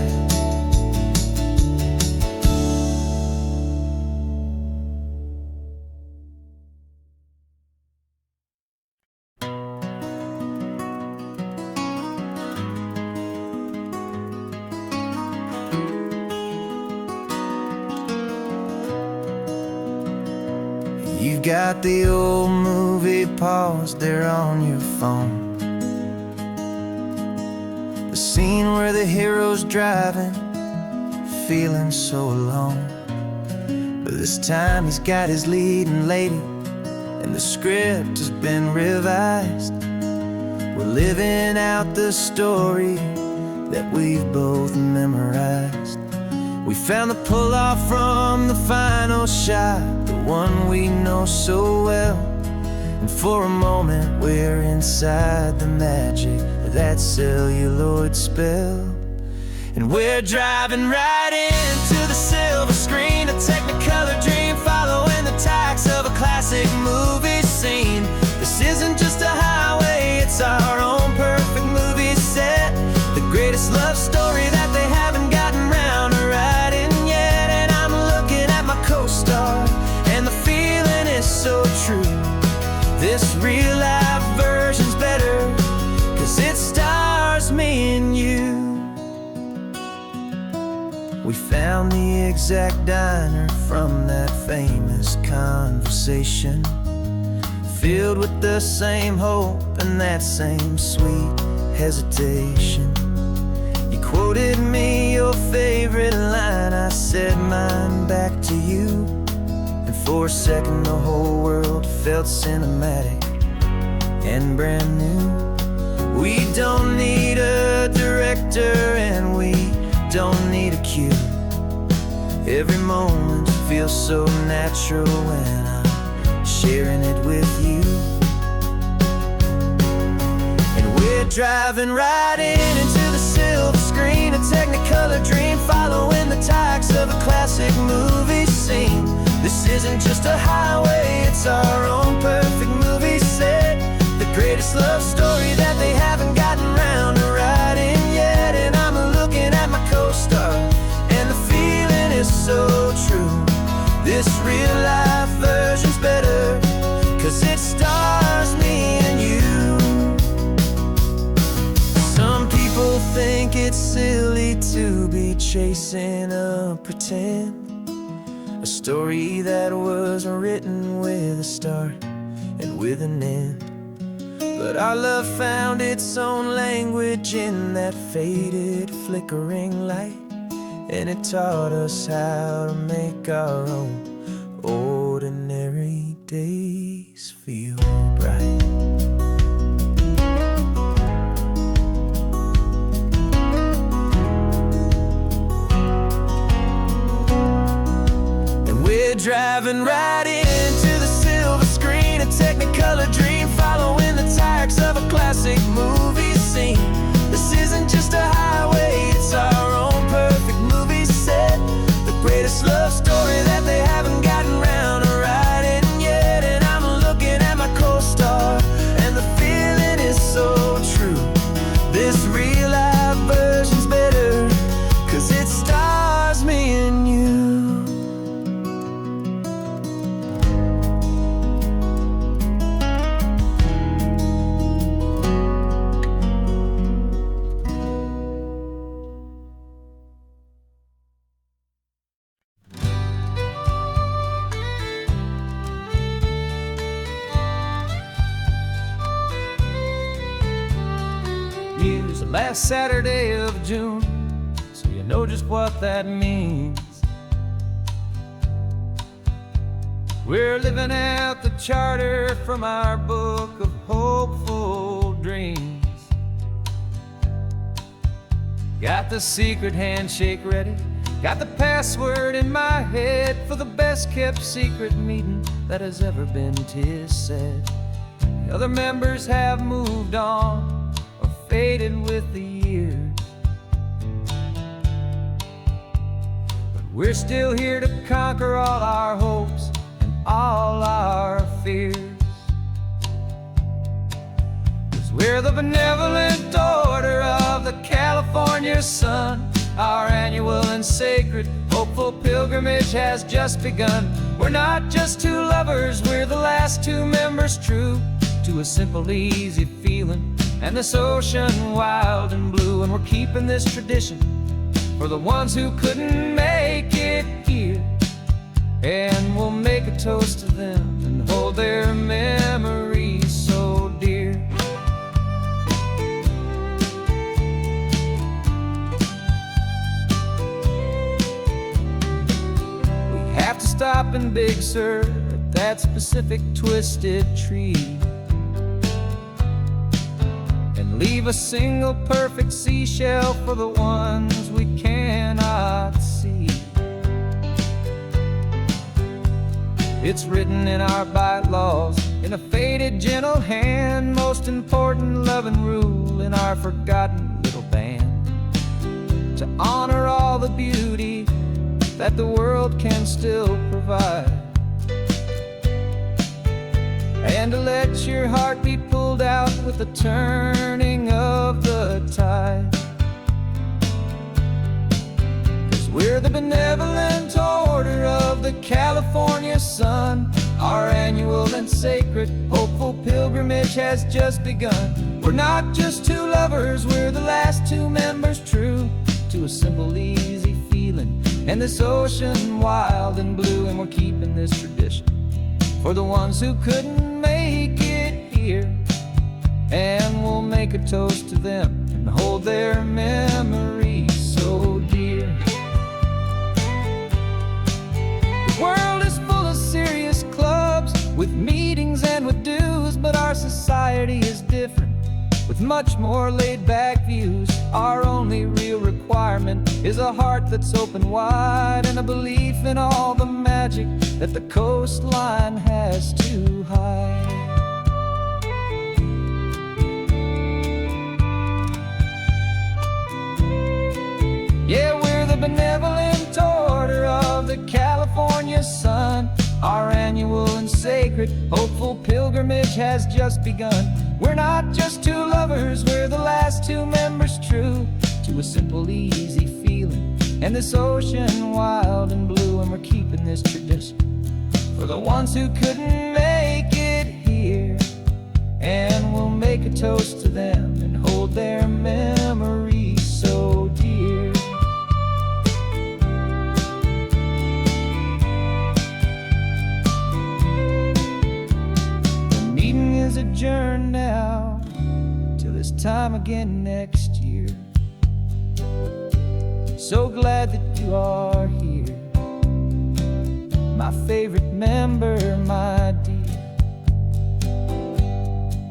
You've got the old movie paused there on your phone, the scene where the hero's driving, feeling so alone. But this time he's got his leading lady, and the script has been revised. We're living out the story that we've both memorized. We found the pull-off from the final shot, the one we know so well. And for a moment we're inside the magic of that celluloid spell. And we're driving right into the silver screen, a technicolor dream following the tacks of a classic movie scene. This isn't just a highway, it's our own perfect movie set, the greatest love story that they haven't gotten round to writing yet. And I'm looking at my co-star, and the feeling is so true. This real life version's better, 'cause it stars me and you. We found the exact diner from that famous conversation, filled with the same hope and that same sweet hesitation. You quoted me your favorite line, I said mine back to you, and for a second the whole world felt cinematic and brand new. We don't need a director and we don't need a cue. Every moment feels so natural when I'm sharing it with you. And we're driving right into the silver screen, a technicolor dream following the tacks of a classic movie scene. This isn't just a highway, it's our own perfect movie set, the greatest love story that they haven't gotten round to writing yet. And I'm looking at my co-star, and the feeling is so true. This real life version's better, 'cause it stars me and you. Some people think it's silly to be chasing a pretend, a story that was written with a start and with an end. But our love found its own language in that faded, flickering light, and it taught us how to make our own ordinary days feel bright. And we're driving right into the silver screen, a technicolor dream following the tacks of a classic movie scene. This isn't just a highway, it's our own perfect movie set, the greatest love story that they haven't gotten round to writing yet. And I'm looking at my co-star, and the feeling is so true. This real life version's better, 'cause it stars me and you. Use the last Saturday of June, so you know just what that means. We're living out the charter from our book of hopeful dreams. Got the secret handshake ready, got the password in my head for the best kept secret meeting that has ever been, 'tis said. The other members have moved on, faded with the years, but we're still here to conquer all our hopes and all our fears. 'Cause we're the benevolent order of the California sun. Our annual and sacred hopeful pilgrimage has just begun. We're not just two lovers, we're the last two members true to a simple, easy feeling and this ocean wild and blue. And we're keeping this tradition for the ones who couldn't make it here, and we'll make a toast to them and hold their memories so dear. We have to stop in Big Sur at that specific twisted tree, leave a single perfect seashell for the ones we cannot see. It's written in our bylaws, in a faded gentle hand, most important loving rule in our forgotten little band. To honor all the beauty that the world can still provide, and to let your heart be pulled out with the turning of the tide. 'Cause we're the benevolent order of the California sun. Our annual and sacred hopeful pilgrimage has just begun. We're not just two lovers, we're the last two members true to a simple, easy feeling, and this ocean wild and blue. And we're keeping this tradition for the ones who couldn't make it here, and we'll make a toast to them and hold their memories so dear. The world is full of serious clubs with meetings and with dues, but our society is different with much more laid-back views. Our only real requirement is a heart that's open wide, and a belief in all the magic that the coastline has to hide. Yeah, we're the benevolent order of the California sun. Our annual and sacred hopeful pilgrimage has just begun. We're not just two lovers, we're the last two members true to a simple, easy feeling, and this ocean wild and blue. And we're keeping this tradition for the ones who couldn't make it here, and we'll make a toast to them and hold their memories so dear. The meeting is adjourned now till this time again next year. So glad that you are here, my favorite member, my dear.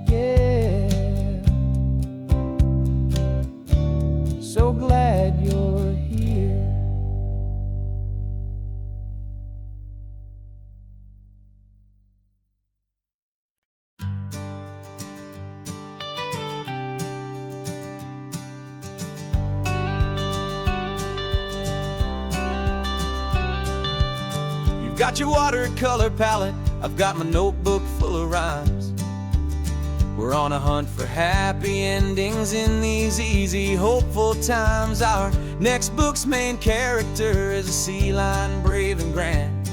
Yeah, so glad you're here. Got your watercolor palette, I've got my notebook full of rhymes. We're on a hunt for happy endings in these easy, hopeful times. Our next book's main character is a sea lion, brave and grand,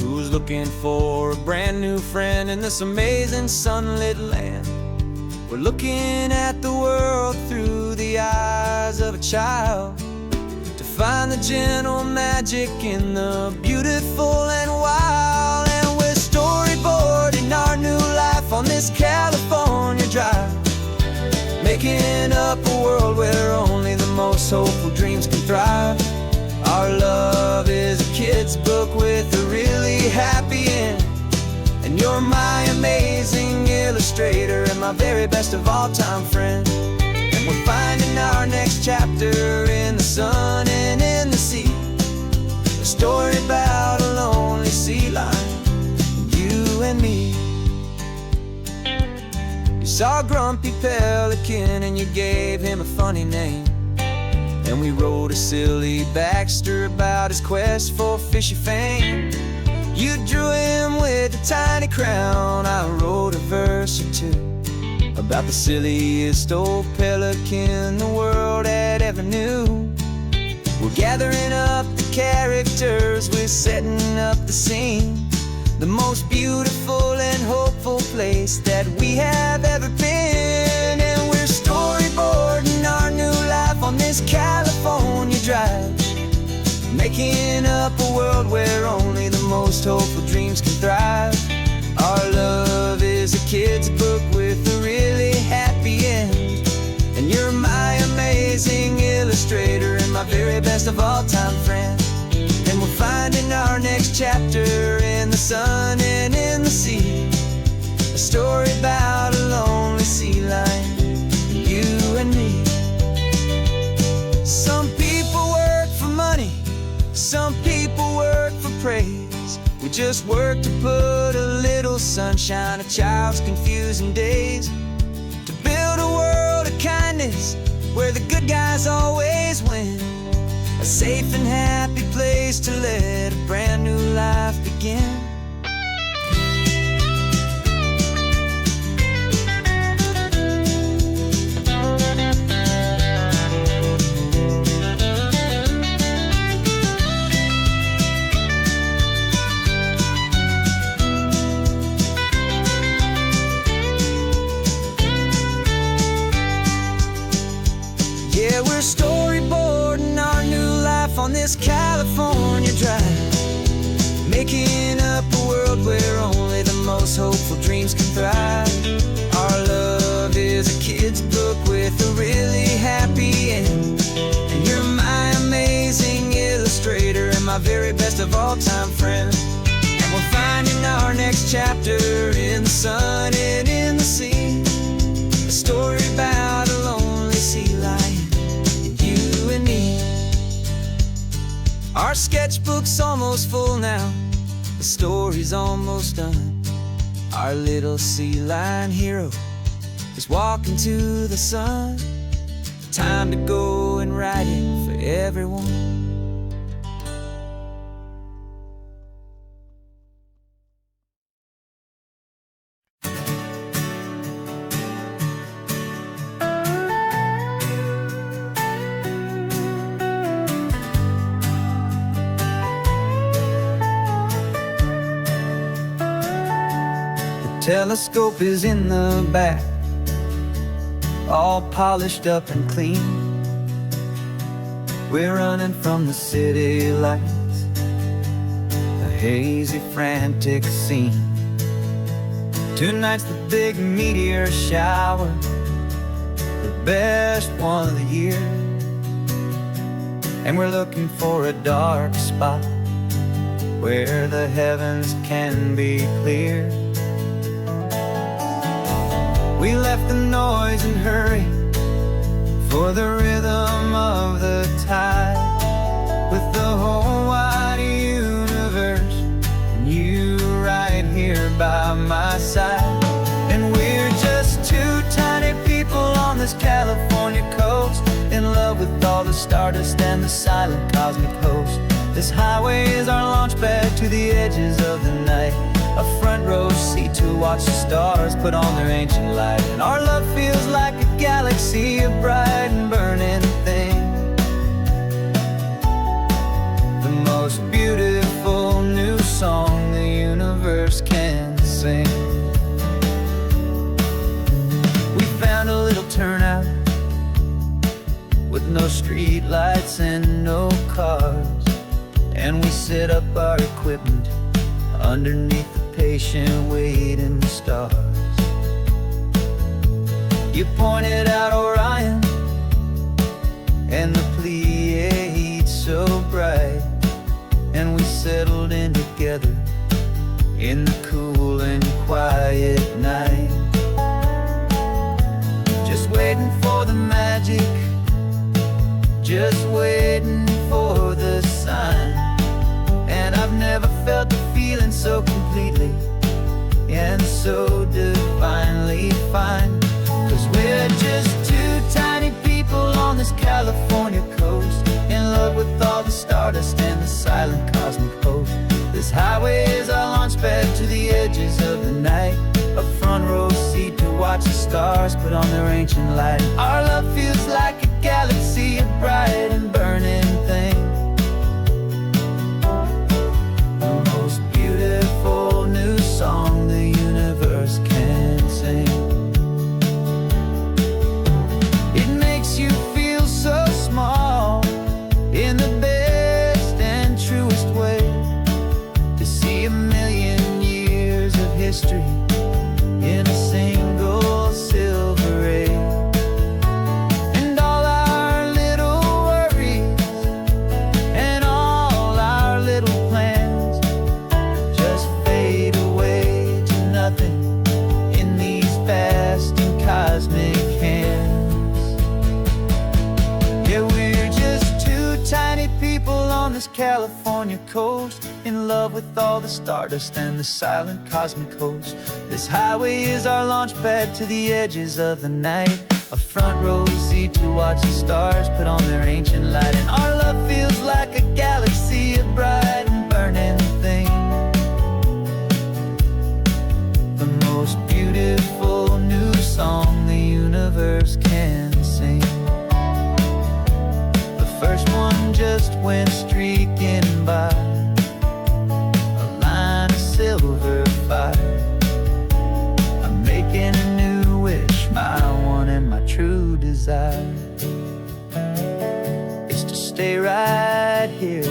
who's looking for a brand new friend in this amazing sunlit land. We're looking at the world through the eyes of a child, find the gentle magic in the beautiful and wild. And we're storyboarding our new life on this California drive, making up a world where only the most hopeful dreams can thrive. Our love is a kid's book with a really happy end, and you're my amazing illustrator and my very best of all time friend. We're finding our next chapter in the sun and in the sea, a story about a lonely sea lion, you and me. You saw a grumpy pelican and you gave him a funny name, and we wrote a silly Baxter about his quest for fishy fame. You drew him with a tiny crown, I wrote a verse or two about the silliest old pelican the world had ever knew. We're gathering up the characters, we're setting up the scene, the most beautiful and hopeful place that we have ever been. And we're storyboarding our new life on this California drive, making up a world where only the most hopeful dreams can thrive. Our love is a kid's book with a really happy end, and you're my amazing illustrator and my very best of all time friend. And we're finding our next chapter in the sun and in the sea, a story about a lonely sea lion, you and me. Some people work for money, some people work for praise. We just work to put a little sunshine, a child's confusing days, to build a world of kindness where the good guys always win. A safe and happy place to let a brand new life begin. Yeah, we're storyboarding our new life on this California drive, making up a world where only the most hopeful dreams can thrive. Our love is a kid's book with a really happy end, and you're my amazing illustrator and my very best of all time friend. And we're finding our next chapter in the sun and in the sea, a story about a lonely sea lion, you and me. Our sketchbook's almost full now, the story's almost done. Our little sea lion hero is walking to the sun. Time to go and write it for everyone. Telescope is in the back, all polished up and clean. We're running from the city lights, a hazy, frantic scene. Tonight's the big meteor shower, the best one of the year. And we're looking for a dark spot where the heavens can be clear. We left the noise and hurry for the rhythm of the tide, with the whole wide universe and you right here by my side. And we're just two tiny people on this California coast, in love with all the stardust and the silent cosmic host. This highway is our launch pad to the edges of the night, a front row seat to watch the stars put on their ancient light. And our love feels like a galaxy, a bright and burning thing, the most beautiful new song the universe can sing. We found a little turnout with no street lights and no cars, and we set up our equipment underneath the patient waiting stars. You pointed out Orion and the Pleiades so bright, and we settled in together in the cool and quiet night, just waiting for the magic, just waiting for the sign. And I've never felt the feeling so completely and so divinely fine, 'cause we're just two tiny people on this California coast, in love with all the stardust and the silent cosmic host. This highway is our launch pad to the edges of the night, a front row seat to watch the stars put on their ancient light. Our love feels like a galaxy, a bright and burning thing, the most beautiful new song the universe can sing. It makes you feel so small in the best and truest way, to see a million years of history in a single silver ray. And all our little worries and all our little plans just fade away to nothing in these vast and cosmic hands. Yeah, we're just two tiny people on this California coast, in in love with all the stardust and the silent cosmic host. This highway is our launch pad to the edges of the night, a front row seat to watch the stars put on their ancient light. And our love feels like a galaxy of bright and burning things, the most beautiful new song the universe can sing. The first one just went streaking by, a line of silver fire. I'm making a new wish, my one and my true desire is to stay right here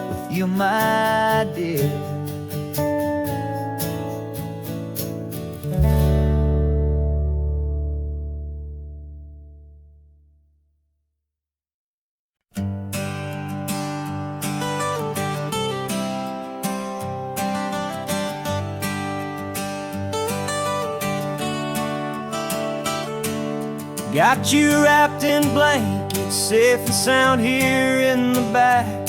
with you, my dear. Got you wrapped in blankets, safe and sound here in the back.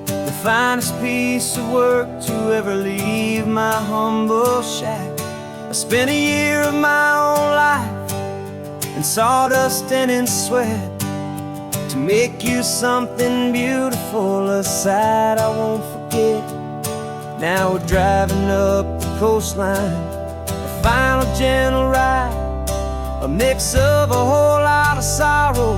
The finest piece of work to ever leave my humble shack. I spent a year of my own life in sawdust and in sweat to make you something beautiful, a sight I won't forget. Now we're driving up the coastline, a final gentle ride, a mix of a whole lot of sorrow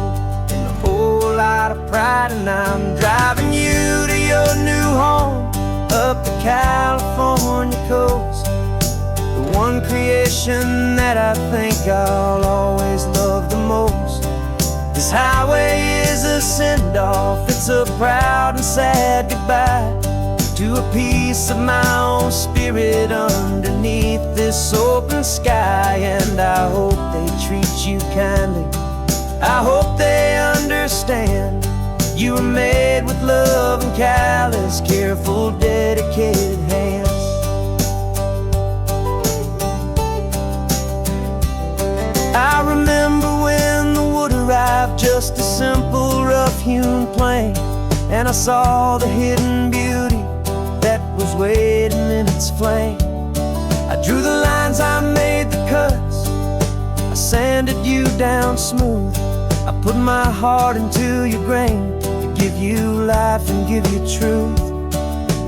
and a whole lot of pride. And I'm driving you to your new home up the California coast, the one creation that I think I'll always love the most. This highway is a send-off, it's a proud and sad goodbye to a piece of my own spirit underneath this open sky. And I hope they treat you kindly, I hope they understand you were made with love and callous, careful, dedicated hands. I remember when the wood arrived, just a simple rough-hewn plank, and I saw the hidden beauty that was waiting in its flame. I drew the lines, I made the cuts, I sanded you down smooth. I put my heart into your grain to give you life and give you truth.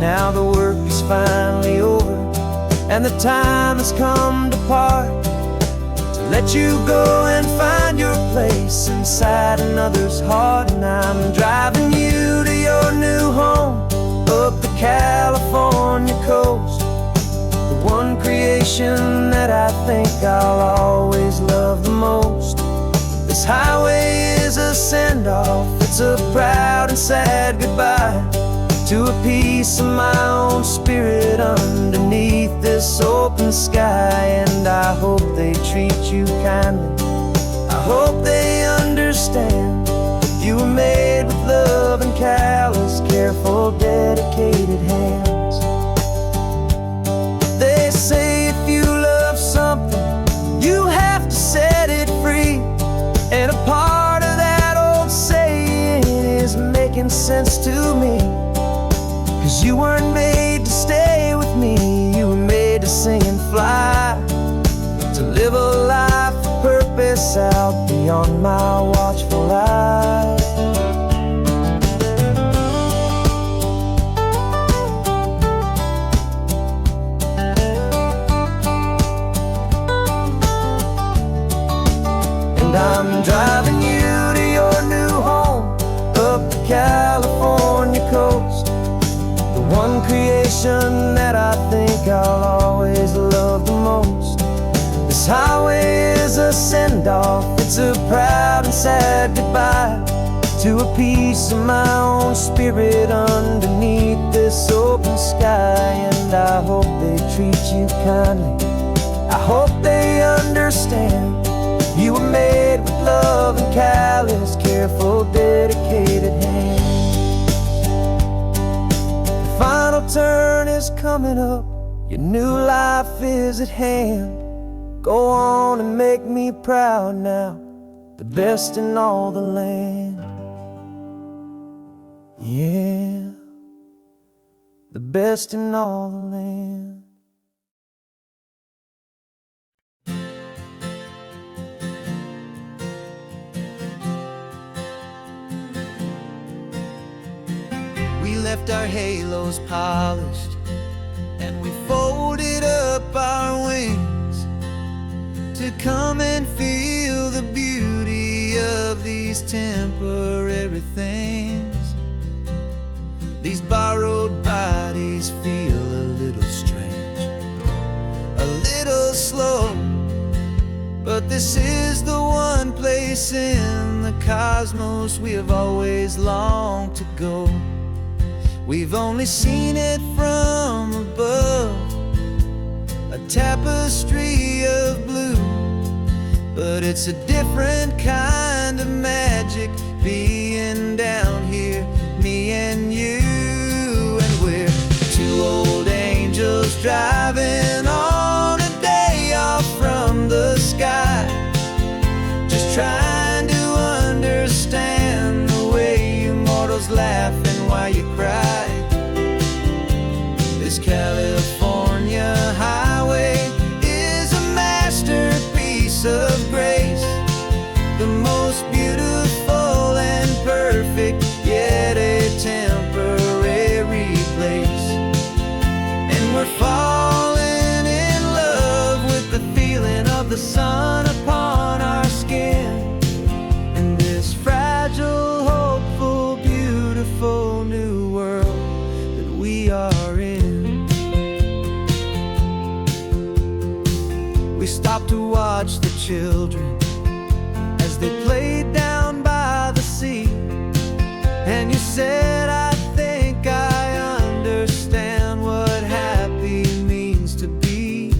Now the work is finally over and the time has come to part, to let you go and find your place inside another's heart. And I'm driving you to your new home up the California coast, the one creation that I think I'll always love the most. This highway is a send-off, it's a proud and sad goodbye to a piece of my own spirit underneath this open sky. And I hope they treat you kindly, I hope they understand you were made with love and callous, careful, dedicated hands. They say if you love something, you have to set it free. And a part of that old saying is making sense to me, 'cause you weren't made to stay with me, you were made to sing and fly, to live a life of purpose out beyond my watchful eye. And I'm driving you to your new home up the California coast, the one creation that I think I'll always love the most. This highway is a send-off, it's a proud and sad goodbye to a piece of my own spirit underneath this open sky. And I hope they treat you kindly, I hope they understand you were made with love and callous, careful, dedicated hands. The final turn is coming up, your new life is at hand. Go on and make me proud now, the best in all the land. Yeah. the best in all the land. We left our halos polished, and we folded up our wings to come and feel the beauty of these temporary things. These borrowed bodies feel a little strange, a little slow, but this is the one place in the cosmos we have always longed to go. We've only seen it from above, a tapestry of blue, but it's a different kind of magic being down here, me and you. And we're two old angels driving on a day off from the sky, just trying to understand the way you mortals laugh and why you cry. This California highway is a masterpiece of grace, the most beautiful and perfect, yet a temporary place. And we're falling in love with the feeling of the sun upon our skin, in this fragile, hopeful, beautiful new world that we are in. We stopped to watch the children as they played down by the sea, and you said, I think I understand what happy means to be,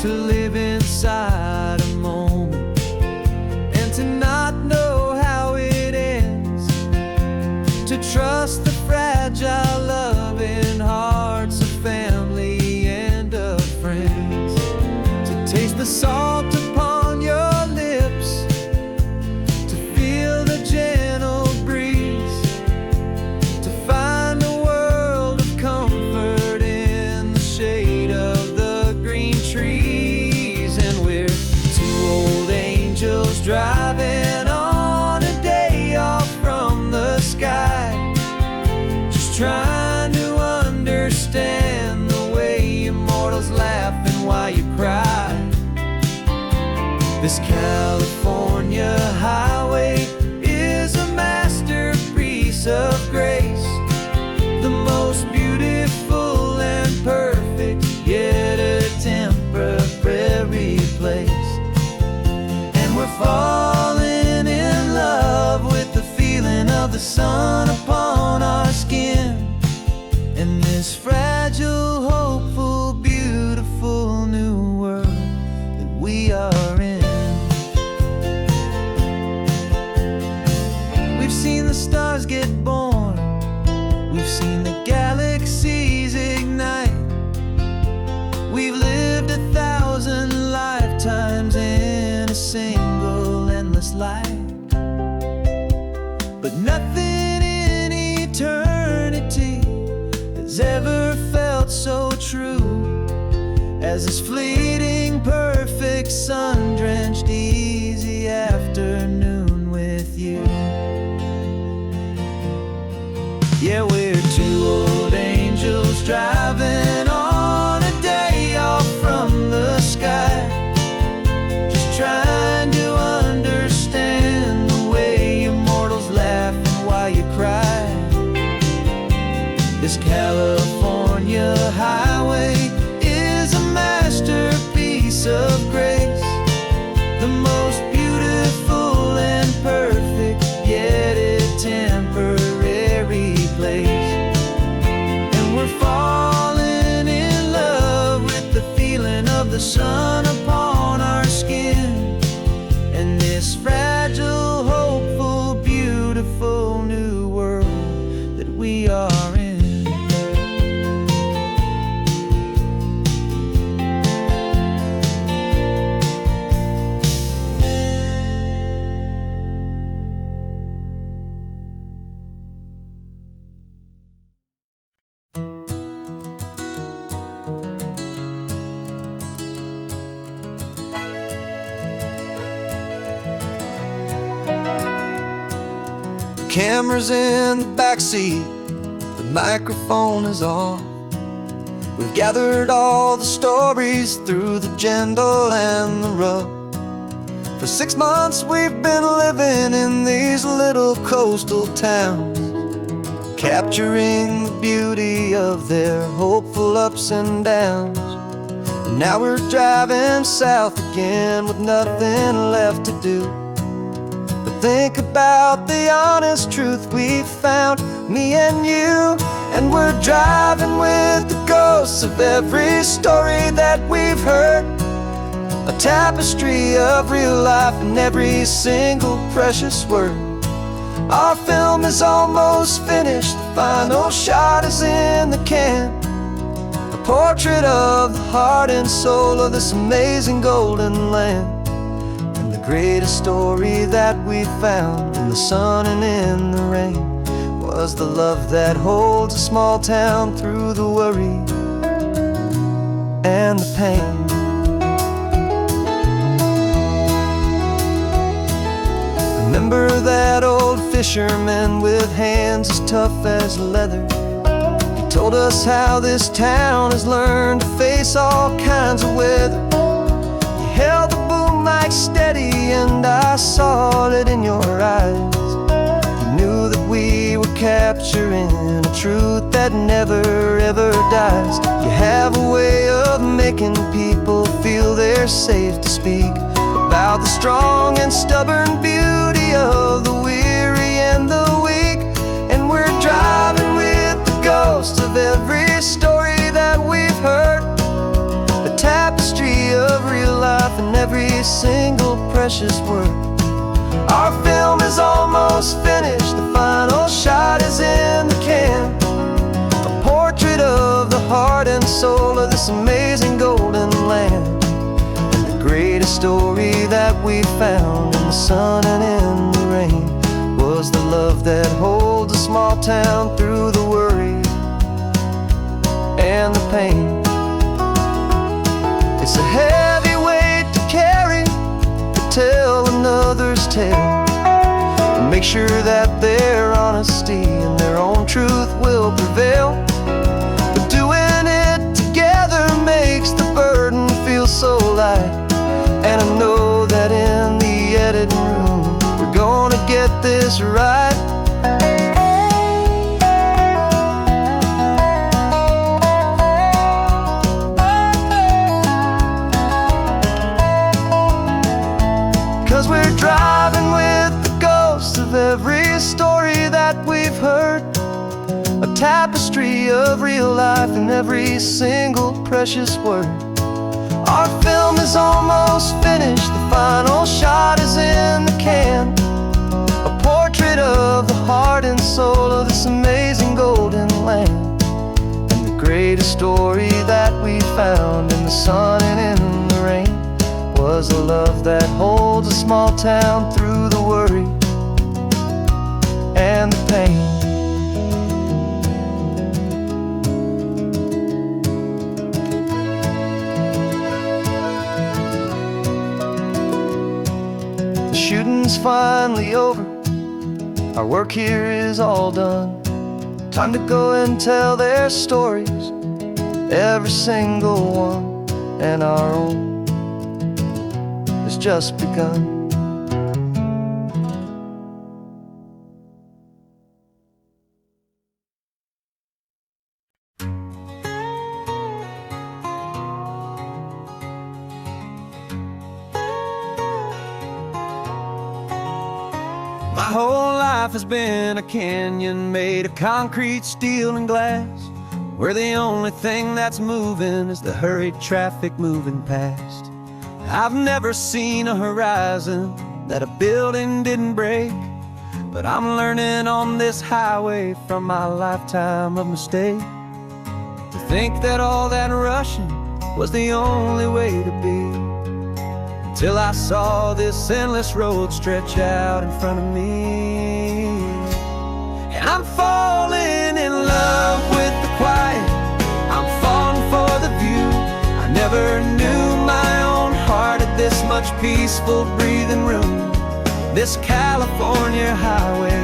to live inside a moment and to not know how it ends, to trust the fragile loving hearts of family and of friends, to taste the salt upon your lips, to feel the gentle breeze, to find a world of comfort in the shade of the green trees. And we're two old angels driving on a day off from the sky, just trying to understand the way immortals laugh and why you cry. This California highway is a masterpiece of grace, the most beautiful and perfect, yet a temporary place. And we're falling in love with the feeling of the sun upon our skin, in this fragile, hopeful, beautiful new world that we are in. We've seen the stars get born, we've seen the galaxies ignite, we've lived 1,000 lifetimes in a single endless life, but nothing in eternity has ever felt so true as this fleeting, perfect, sun-drenched, easy afternoon with you. Yeah, we're two old angels driving on a day off from the sky, just trying to understand the way immortals laugh and why you cry. This California highway is a masterpiece of grace, the most beautiful and perfect, yet a temporary place. And we're falling camera's in the backseat, the microphone is on. We've gathered all the stories through the gentle and the rough. For 6 months we've been living in these little coastal towns, capturing the beauty of their hopeful ups and downs. And now we're driving south again with nothing left to do but think about the honest truth we found, me and you. And we're driving with the ghosts of every story that we've heard, a tapestry of real life in every single precious word. Our film is almost finished, the final shot is in the can, a portrait of the heart and soul of this amazing golden land. And the greatest story that we found in the sun and in the rain was the love that holds a small town through the worry and the pain. Remember that old fisherman with hands as tough as leather? He told us how this town has learned to face all kinds of weather. You held the boom mic steady and I saw it in your eyes. You knew that we were capturing a truth that never ever dies. You have a way of making people feel they're safe to speak about the strong and stubborn beauty of the weary and the weak. And we're driving with the ghosts of every story that we've heard, a tapestry of real life in every single precious word. Our film is almost finished, the final shot is in the can, a portrait of the heart and soul of this amazing golden land. The greatest story that we found in the sun and in the rain was the love that holds a small town through the worry and the pain. It's a heavy weight to carry, to tell another's tale, and make sure that their honesty and their own truth will prevail. But doing it together makes the burden feel so light. And I know that in the editing room we're gonna get this right. 'Cause we're driving with the ghosts of every story that we've heard, a tapestry of real life in every single precious word. Our film is almost finished, the final shot is in the can, a portrait of the heart and soul of this amazing golden land. And the greatest story that we found in the sun and in the rain was the love that holds a small town through the worry and the pain. Shooting's finally over, our work here is all done. Time to go and tell their stories, every single one, and our own has just begun. My whole life has been a canyon made of concrete, steel, and glass, where the only thing that's moving is the hurried traffic moving past. I've never seen a horizon that a building didn't break, but I'm learning on this highway from my lifetime of mistakes to think that all that rushing was the only way to be. Till I saw this endless road stretch out in front of me. And I'm falling in love with the quiet, I'm falling for the view. I never knew my own heart had this much peaceful breathing room. This California highway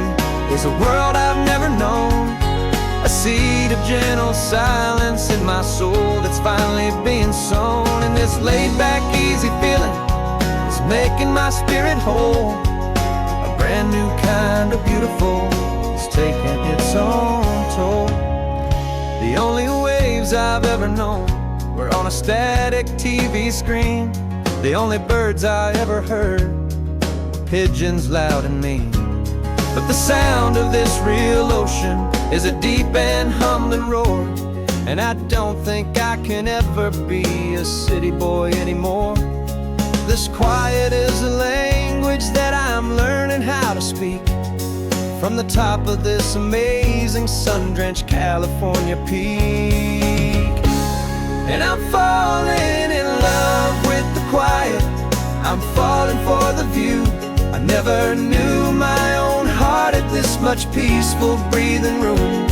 is a world I've never known. A seed of gentle silence in my soul that's finally being sown. And this laid-back, easy feeling is making my spirit whole. A brand new kind of beautiful is taking its own toll. The only waves I've ever known were on a static TV screen. The only birds I ever heard were pigeons loud and mean. But the sound of this real ocean is a deep and humbling roar. And I don't think I can ever be a city boy anymore. This quiet is a language that I'm learning how to speak from the top of this amazing sun-drenched California peak. And I'm falling in love with the quiet, I'm falling for the view. I never knew my own heart had this much peaceful breathing room.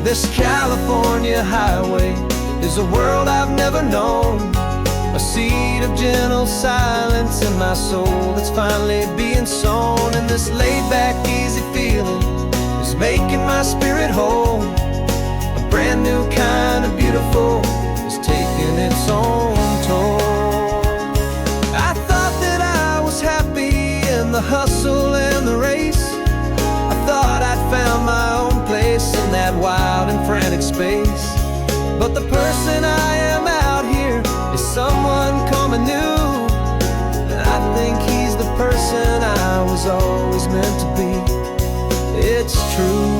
This California highway is a world I've never known. A seed of gentle silence in my soul that's finally being sown. And this laid-back, easy feeling is making my spirit whole. A brand new kind of beautiful is taking its own toll. I thought that I was happy in the hustle and the race. I thought I'd found my own place in that wild and frantic space. But the person I am out here is someone coming new. And I think he's the person I was always meant to be. It's true.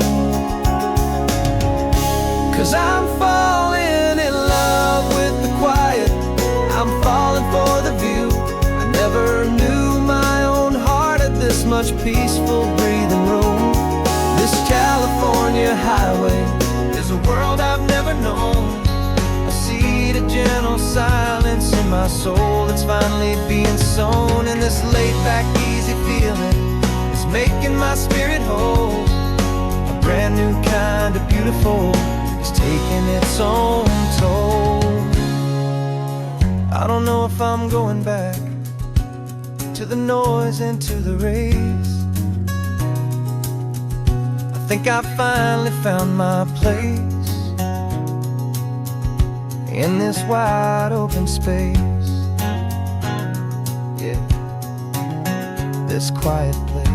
'Cause I'm falling in love with the quiet, I'm falling for the view. I never knew my own heart had this much peaceful breathing room. This California highway is a world I've never known. A seed of gentle silence in my soul that's finally being sown. And this laid-back, easy feeling is making my spirit whole. A brand new kind of beautiful is taking its own toll. I don't know if I'm going back to the noise and to the race. I think I finally found my place in this wide open space. Yeah, this quiet place.